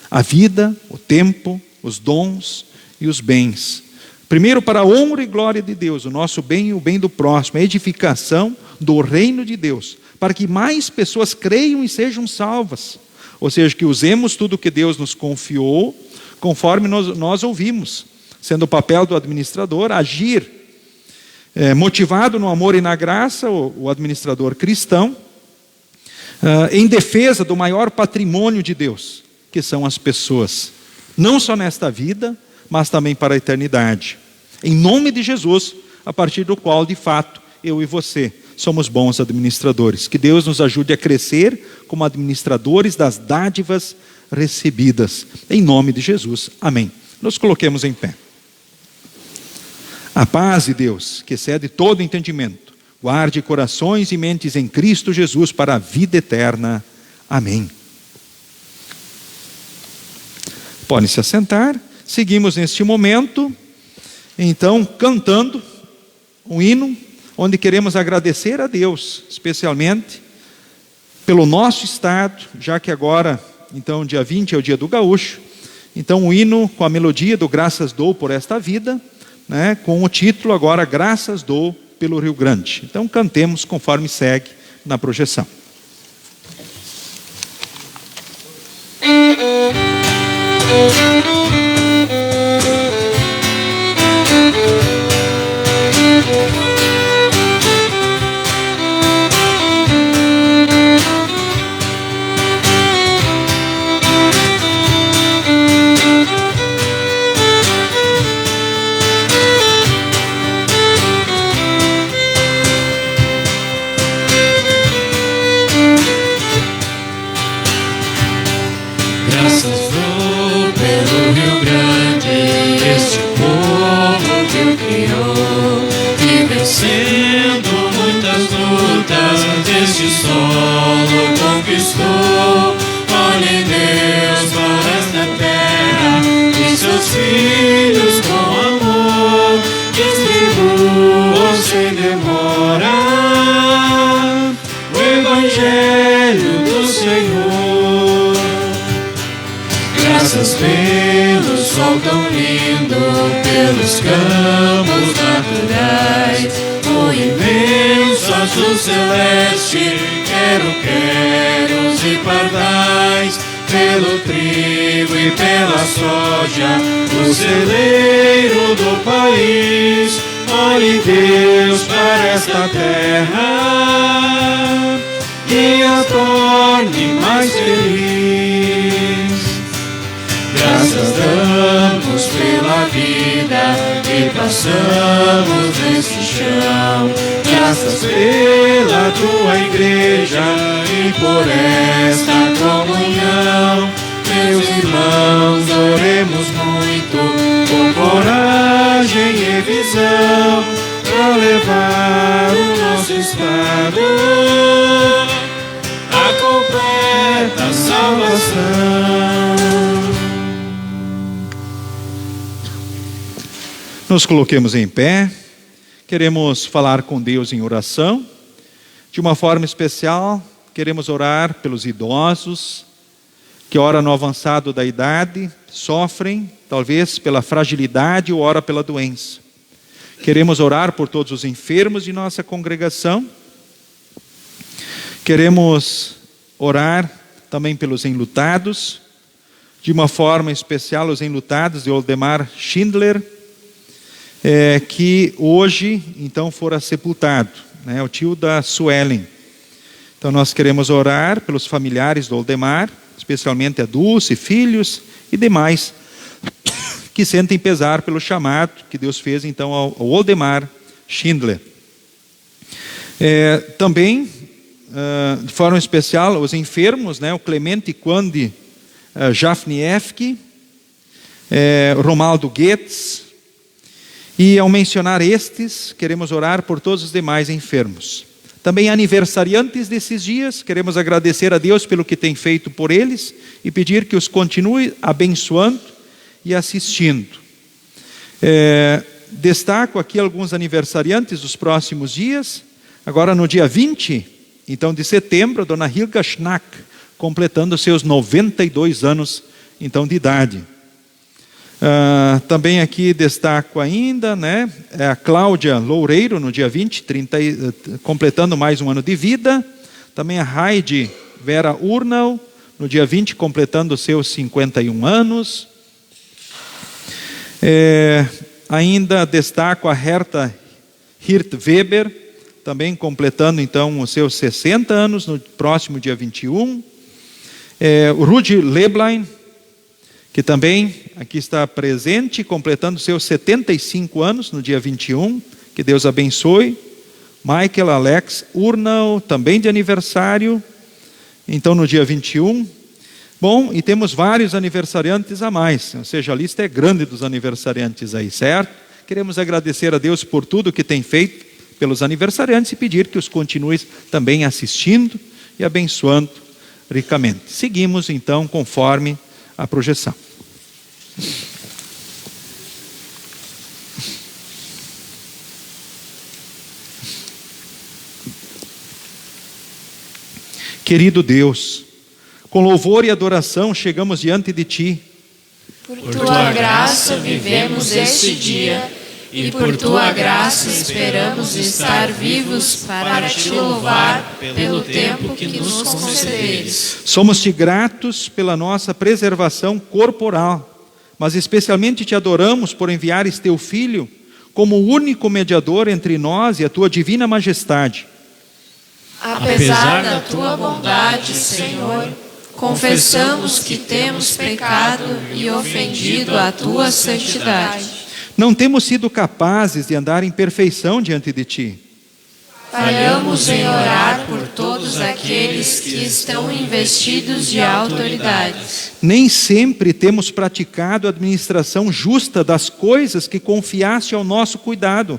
A vida, o tempo, os dons e os bens. Primeiro, para a honra e glória de Deus, o nosso bem e o bem do próximo, a edificação do reino de Deus, para que mais pessoas creiam e sejam salvas. Ou seja, que usemos tudo que Deus nos confiou, conforme nós ouvimos, sendo o papel do administrador, agir motivado no amor e na graça, o administrador cristão, em defesa do maior patrimônio de Deus, que são as pessoas, não só nesta vida, mas também para a eternidade. Em nome de Jesus, a partir do qual, de fato, eu e você somos bons administradores. Que Deus nos ajude a crescer como administradores das dádivas recebidas. Em nome de Jesus. Amém. Nos coloquemos em pé. A paz de Deus, que excede todo entendimento, guarde corações e mentes em Cristo Jesus para a vida eterna. Amém. Podem se assentar. Seguimos neste momento, então, cantando um hino, onde queremos agradecer a Deus, especialmente pelo nosso estado, já que agora, então, dia 20 é o dia do gaúcho. Então, o hino com a melodia do Graças Dou por esta vida, né, com o título agora, Graças Dou pelo Rio Grande. Então, cantemos conforme segue na projeção. Pelo sol tão lindo, pelos campos naturais, o imenso azul celeste, quero-queros e pardais, pelo trigo e pela soja, o celeiro do país. Olhe Deus para esta terra e a torne mais feliz. Graças damos pela vida que passamos nesse chão. Graças pela tua igreja e por esta comunhão. Meus irmãos, oremos muito, com coragem e visão, para levar o nosso estado à completa salvação. Nos coloquemos em pé, queremos falar com Deus em oração. De uma forma especial, queremos orar pelos idosos, que ora no avançado da idade, sofrem, talvez pela fragilidade ou ora pela doença. Queremos orar por todos os enfermos de nossa congregação. Queremos orar também pelos enlutados, de uma forma especial os enlutados de Oldemar Schindler, que hoje, então, fora sepultado, né, o tio da Suelen. Então, nós queremos orar pelos familiares do Oldemar, especialmente a Dulce, filhos e demais, que sentem pesar pelo chamado que Deus fez, então, ao Oldemar Schindler. Também, de forma especial, os enfermos, né, o Clemente Conde Jafniewski, Romaldo Goetz. E ao mencionar estes, queremos orar por todos os demais enfermos. Também aniversariantes desses dias, queremos agradecer a Deus pelo que tem feito por eles e pedir que os continue abençoando e assistindo. Destaco aqui alguns aniversariantes dos próximos dias. Agora no dia 20, então, de setembro, a dona Hilga Schnack, completando seus 92 anos então, de idade. Também aqui destaco ainda, a Cláudia Loureiro, no dia 20, completando mais um ano de vida. Também a Heidi Vera Urnal, no dia 20, completando seus 51 anos. Ainda destaco a Herta Hirt Weber, também completando então os seus 60 anos, no próximo dia 21. O Rudi Leblein, que também aqui está presente, completando seus 75 anos no dia 21, que Deus abençoe. Michael Alex Urnal, também de aniversário, então no dia 21. Bom, e temos vários aniversariantes a mais, ou seja, a lista é grande dos aniversariantes aí, certo? Queremos agradecer a Deus por tudo que tem feito pelos aniversariantes e pedir que os continue também assistindo e abençoando ricamente. Seguimos então conforme a projeção. Querido Deus, com louvor e adoração chegamos diante de Ti. Por Tua graça vivemos este dia e por Tua graça esperamos estar vivos para Te louvar pelo tempo que nos concederes. Somos-Te gratos pela nossa preservação corporal, mas especialmente Te adoramos por enviares Teu Filho como o único mediador entre nós e a Tua divina majestade. Apesar da Tua bondade, Senhor, confessamos que temos pecado e ofendido a Tua santidade. Não temos sido capazes de andar em perfeição diante de Ti. Falhamos em orar por todos aqueles que estão investidos de autoridades. Nem sempre temos praticado a administração justa das coisas que confiaste ao nosso cuidado.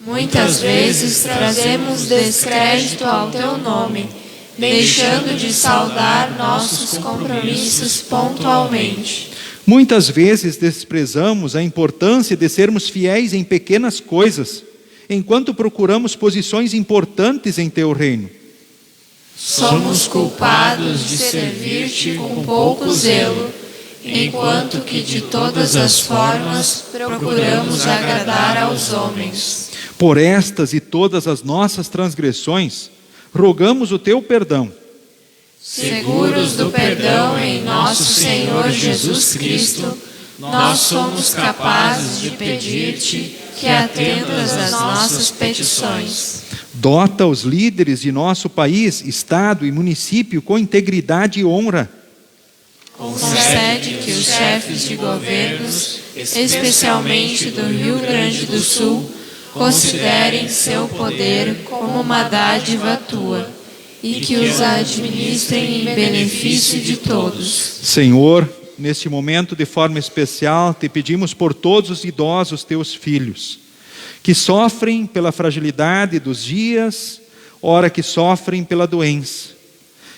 Muitas vezes trazemos descrédito ao Teu nome, deixando de saldar nossos compromissos pontualmente. Muitas vezes desprezamos a importância de sermos fiéis em pequenas coisas, enquanto procuramos posições importantes em Teu reino. Somos culpados de servir-Te com pouco zelo, enquanto que de todas as formas procuramos agradar aos homens. Por estas e todas as nossas transgressões, rogamos o Teu perdão. Seguros do perdão em nosso Senhor Jesus Cristo, nós somos capazes de pedir-Te que atendas às nossas petições. Dota os líderes de nosso país, estado e município com integridade e honra. Concede que os chefes de governos, especialmente do Rio Grande do Sul, considerem seu poder como uma dádiva Tua e que os administrem em benefício de todos. Senhor, neste momento de forma especial, Te pedimos por todos os idosos Teus filhos, que sofrem pela fragilidade dos dias, ora que sofrem pela doença,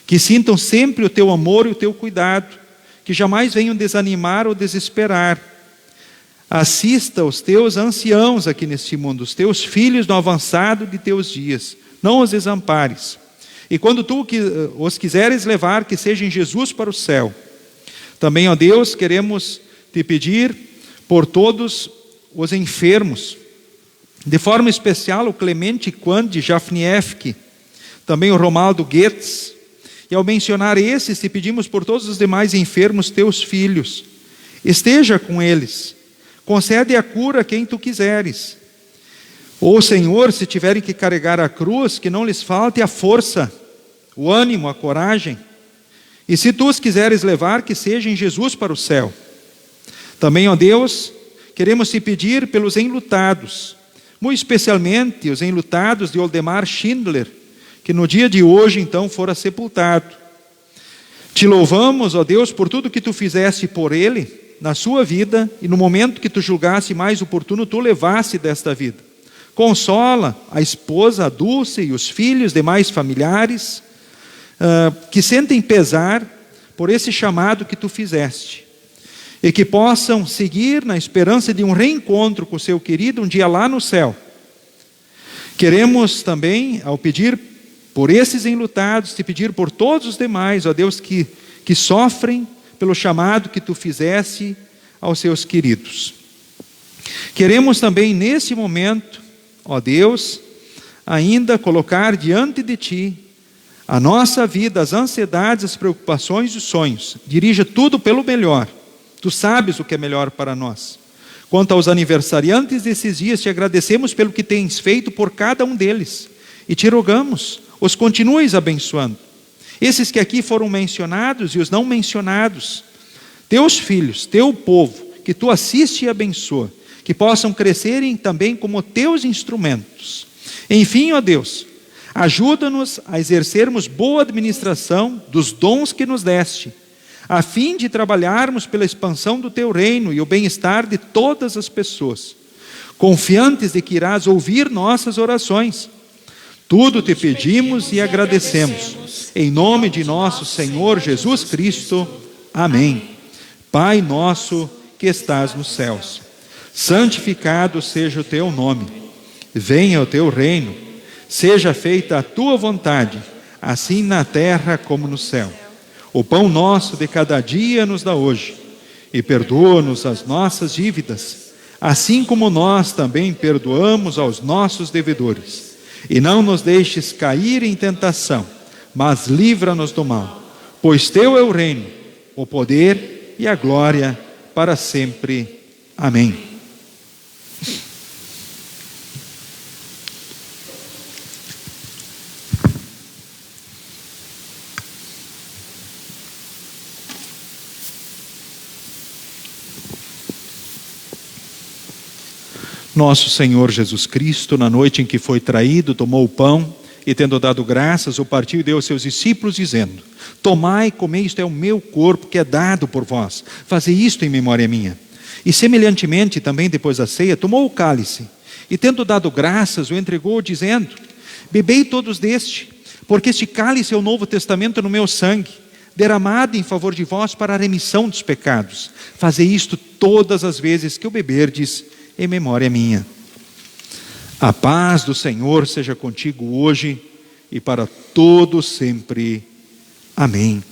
que sintam sempre o Teu amor e o Teu cuidado, que jamais venham desanimar ou desesperar. Assista os Teus anciãos aqui neste mundo, os Teus filhos no avançado de Teus dias, não os desampares. E quando Tu os quiseres levar, que seja em Jesus para o céu. Também, ó Deus, queremos Te pedir por todos os enfermos, de forma especial o Clemente Quande Jafniewski, também o Romaldo Goetz. E ao mencionar esses, Te pedimos por todos os demais enfermos, Teus filhos. Esteja com eles, concede a cura a quem Tu quiseres. Ou, Senhor, se tiverem que carregar a cruz, que não lhes falte a força, o ânimo, a coragem. E se Tu os quiseres levar, que seja em Jesus para o céu. Também, ó Deus, queremos Te pedir pelos enlutados, muito especialmente os enlutados de Oldemar Schindler, que no dia de hoje, então, fora sepultado. Te louvamos, ó Deus, por tudo que Tu fizeste por ele, na sua vida, e no momento que tu julgasse mais oportuno, tu levasse desta vida. Consola a esposa, a Dulce, e os filhos, demais familiares, que sentem pesar por esse chamado que tu fizeste, e que possam seguir na esperança de um reencontro com o seu querido um dia lá no céu. Queremos também, ao pedir por esses enlutados, te pedir por todos os demais, ó Deus, que sofrem pelo chamado que tu fizeste aos seus queridos. Queremos também nesse momento, ó Deus, ainda colocar diante de ti a nossa vida, as ansiedades, as preocupações e os sonhos. Dirija tudo pelo melhor. Tu sabes o que é melhor para nós. Quanto aos aniversariantes desses dias, te agradecemos pelo que tens feito por cada um deles. E te rogamos, os continues abençoando. Esses que aqui foram mencionados e os não mencionados, teus filhos, teu povo, que tu assiste e abençoa, que possam crescerem também como teus instrumentos. Enfim, ó Deus, ajuda-nos a exercermos boa administração dos dons que nos deste, a fim de trabalharmos pela expansão do teu reino e o bem-estar de todas as pessoas, confiantes de que irás ouvir nossas orações. Tudo te pedimos e agradecemos, em nome de nosso Senhor Jesus Cristo. Amém. Pai nosso que estás nos céus, santificado seja o teu nome. Venha o teu reino, seja feita a tua vontade, assim na terra como no céu. O pão nosso de cada dia nos dá hoje, e perdoa-nos as nossas dívidas, assim como nós também perdoamos aos nossos devedores. E não nos deixes cair em tentação, mas livra-nos do mal. Pois teu é o reino, o poder e a glória para sempre. Amém. Nosso Senhor Jesus Cristo, na noite em que foi traído, tomou o pão e, tendo dado graças, o partiu e deu aos seus discípulos, dizendo: tomai e comei, isto é o meu corpo que é dado por vós. Fazei isto em memória minha. E semelhantemente, também depois da ceia, tomou o cálice e, tendo dado graças, o entregou, dizendo: bebei todos deste, porque este cálice é o novo testamento no meu sangue, derramado em favor de vós para a remissão dos pecados. Fazei isto todas as vezes que o beberdes, em memória minha. A paz do Senhor seja contigo hoje e para todo sempre. Amém.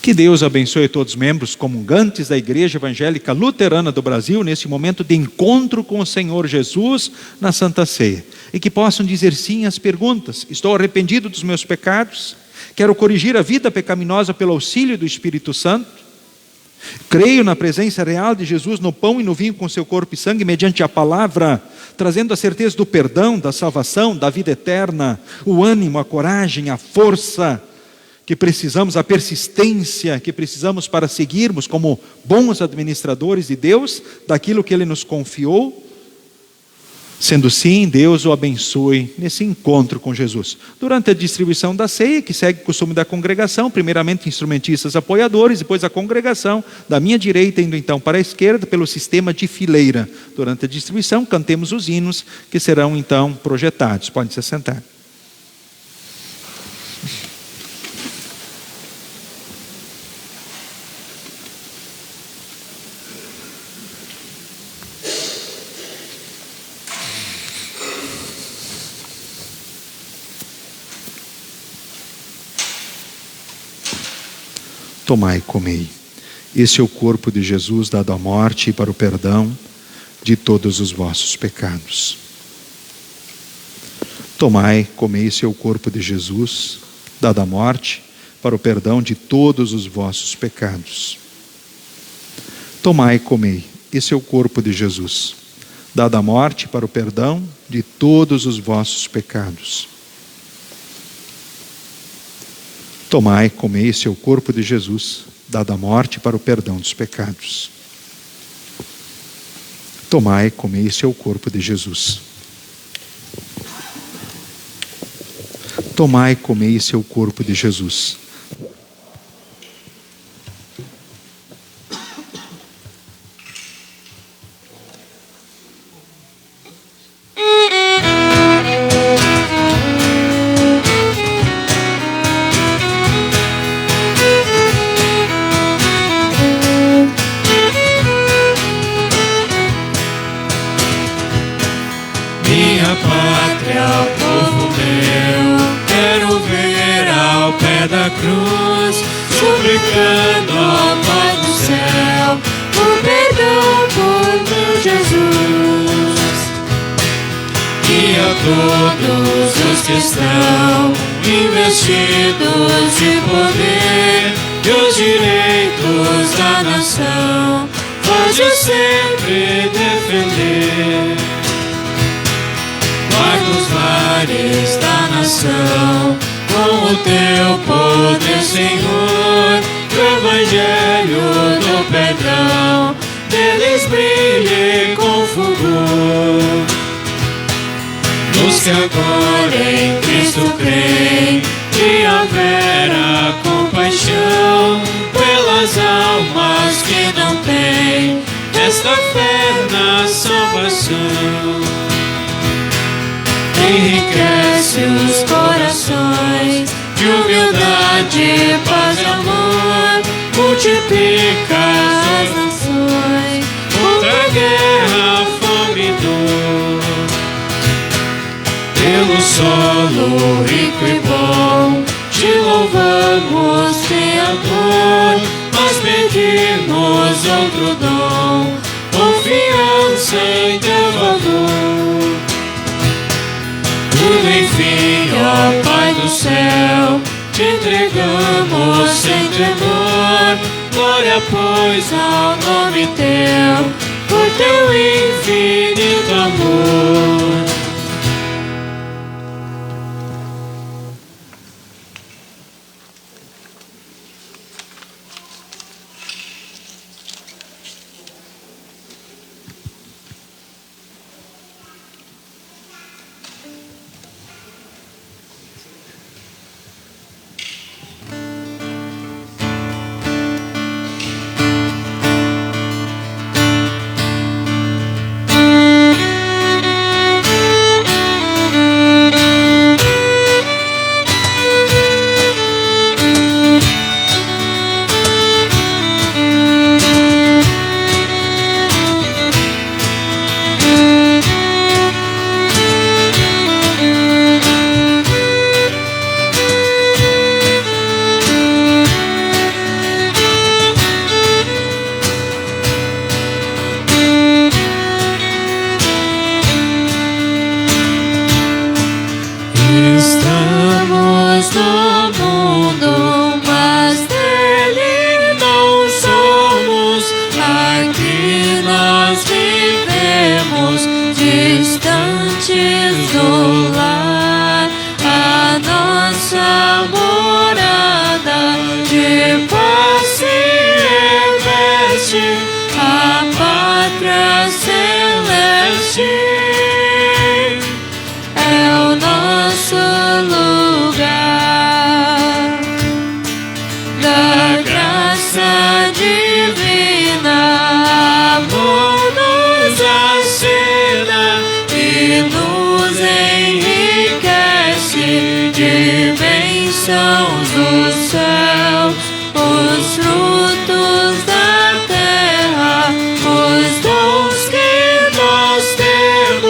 Que Deus abençoe todos os membros comungantes da Igreja Evangélica Luterana do Brasil nesse momento de encontro com o Senhor Jesus na Santa Ceia, e que possam dizer sim às perguntas: estou arrependido dos meus pecados, quero corrigir a vida pecaminosa pelo auxílio do Espírito Santo, creio na presença real de Jesus no pão e no vinho com seu corpo e sangue, mediante a palavra, trazendo a certeza do perdão, da salvação, da vida eterna, o ânimo, a coragem, a força que precisamos, a persistência que precisamos para seguirmos como bons administradores de Deus, daquilo que Ele nos confiou. Sendo sim, Deus o abençoe nesse encontro com Jesus. Durante a distribuição da ceia, que segue o costume da congregação, primeiramente instrumentistas apoiadores, depois a congregação, da minha direita indo então para a esquerda, pelo sistema de fileira. Durante a distribuição, cantemos os hinos que serão então projetados. Pode se assentar. Tomai e comei. Esse é o corpo de Jesus dado à morte para o perdão de todos os vossos pecados. Tomai, comei, esse é o corpo de Jesus dado à morte para o perdão de todos os vossos pecados. Tomai e comei, esse é o corpo de Jesus dado à morte para o perdão de todos os vossos pecados. Tomai, comei, esse é o corpo de Jesus, dado à morte para o perdão dos pecados. Tomai, comei, esse é o corpo de Jesus. Tomai, comei, esse é o corpo de Jesus. minha pátria, povo meu, quero ver ao pé da cruz, suplicando ao Pai do céu, o perdão por meu Jesus. E a todos os que estão investidos de poder e os direitos da nação, faz-o sempre defender. Guarda os lares da nação com o teu poder, Senhor, que o evangelho do perdão deles brilhe com fulgor. Os que agora em Cristo creem, que haverá compaixão pelas almas que não têm esta fé na salvação. Enriquece os corações de humildade, paz e amor, multiplica as nações contra a guerra, fome e dor. Pelo solo rico e bom te louvamos, Criador, mas pedimos outro dom, confiança em teu valor. Tudo enfim, ó Pai do céu, te entregamos sem temor. Glória, pois, ao nome teu, por teu infinito amor. Temos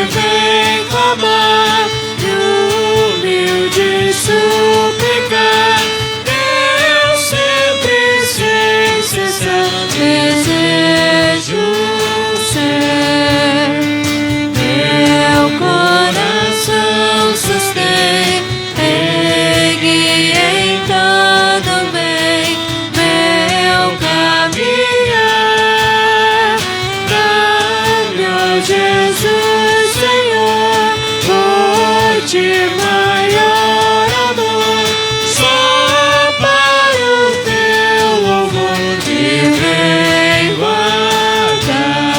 vem clamar e humilde suplicar. Eu sempre sem cessar desejo ser. Meu coração sustém, guia em todo bem meu caminhar. Dá-me, ó Jesus, Senhor, por ti maior amor, só para o teu louvor me vem guardar.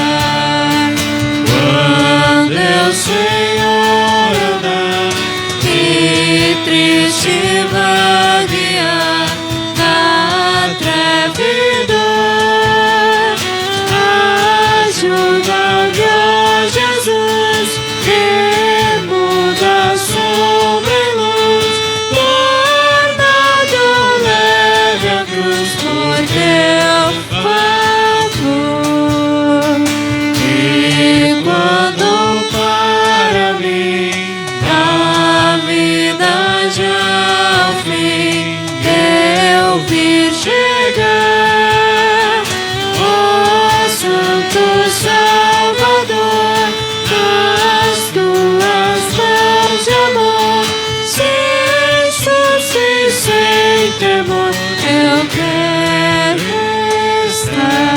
Quando eu, Senhor, andar e triste vaguear na treva e dor, ajuda-me, ó Jesus, que muda sombra em luz, tornado leve a cruz por teu favor. E quando para mim a vida já ao fim eu vir chegar, ó Santo Salvador, nas tuas mãos de amor, sem susto e sem temor, eu quero estar.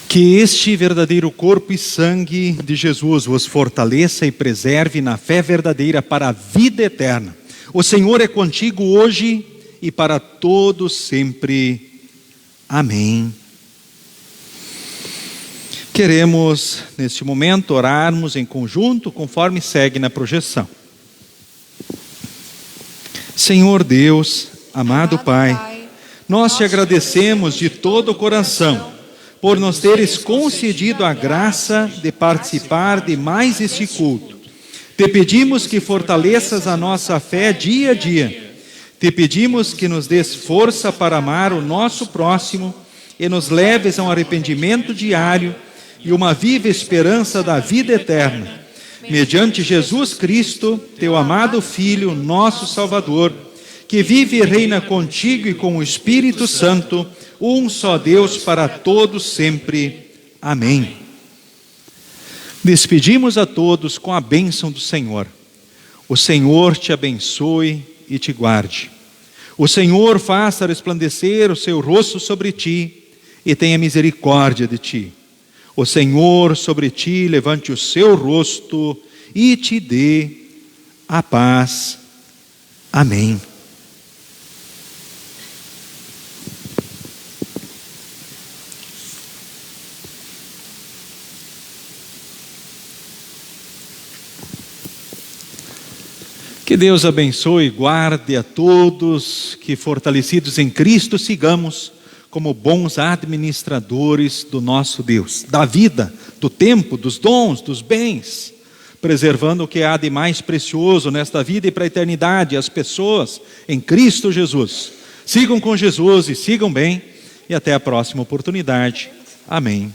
Que este verdadeiro corpo e sangue de Jesus vos fortaleça e preserve na fé verdadeira para a vida eterna. O Senhor é contigo hoje e para todos sempre. Amém. Queremos, neste momento, orarmos em conjunto, conforme segue na projeção. Senhor Deus, amado Pai, nós te agradecemos de todo o coração por nos teres concedido a graça de participar de mais este culto. Te pedimos que fortaleças a nossa fé dia a dia. Te pedimos que nos des força para amar o nosso próximo e nos leves a um arrependimento diário e uma viva esperança da vida eterna. Mediante Jesus Cristo, teu amado Filho, nosso Salvador, que vive e reina contigo e com o Espírito Santo, um só Deus para todos sempre. Amém. Despedimos a todos com a bênção do Senhor. O Senhor te abençoe e te guarde. O Senhor faça resplandecer o seu rosto sobre ti e tenha misericórdia de ti. O Senhor sobre ti levante o seu rosto e te dê a paz. Amém. Que Deus abençoe e guarde a todos, que fortalecidos em Cristo sigamos como bons administradores do nosso Deus, da vida, do tempo, dos dons, dos bens, preservando o que há de mais precioso nesta vida e para a eternidade, as pessoas em Cristo Jesus. Sigam com Jesus e sigam bem, e até a próxima oportunidade. Amém.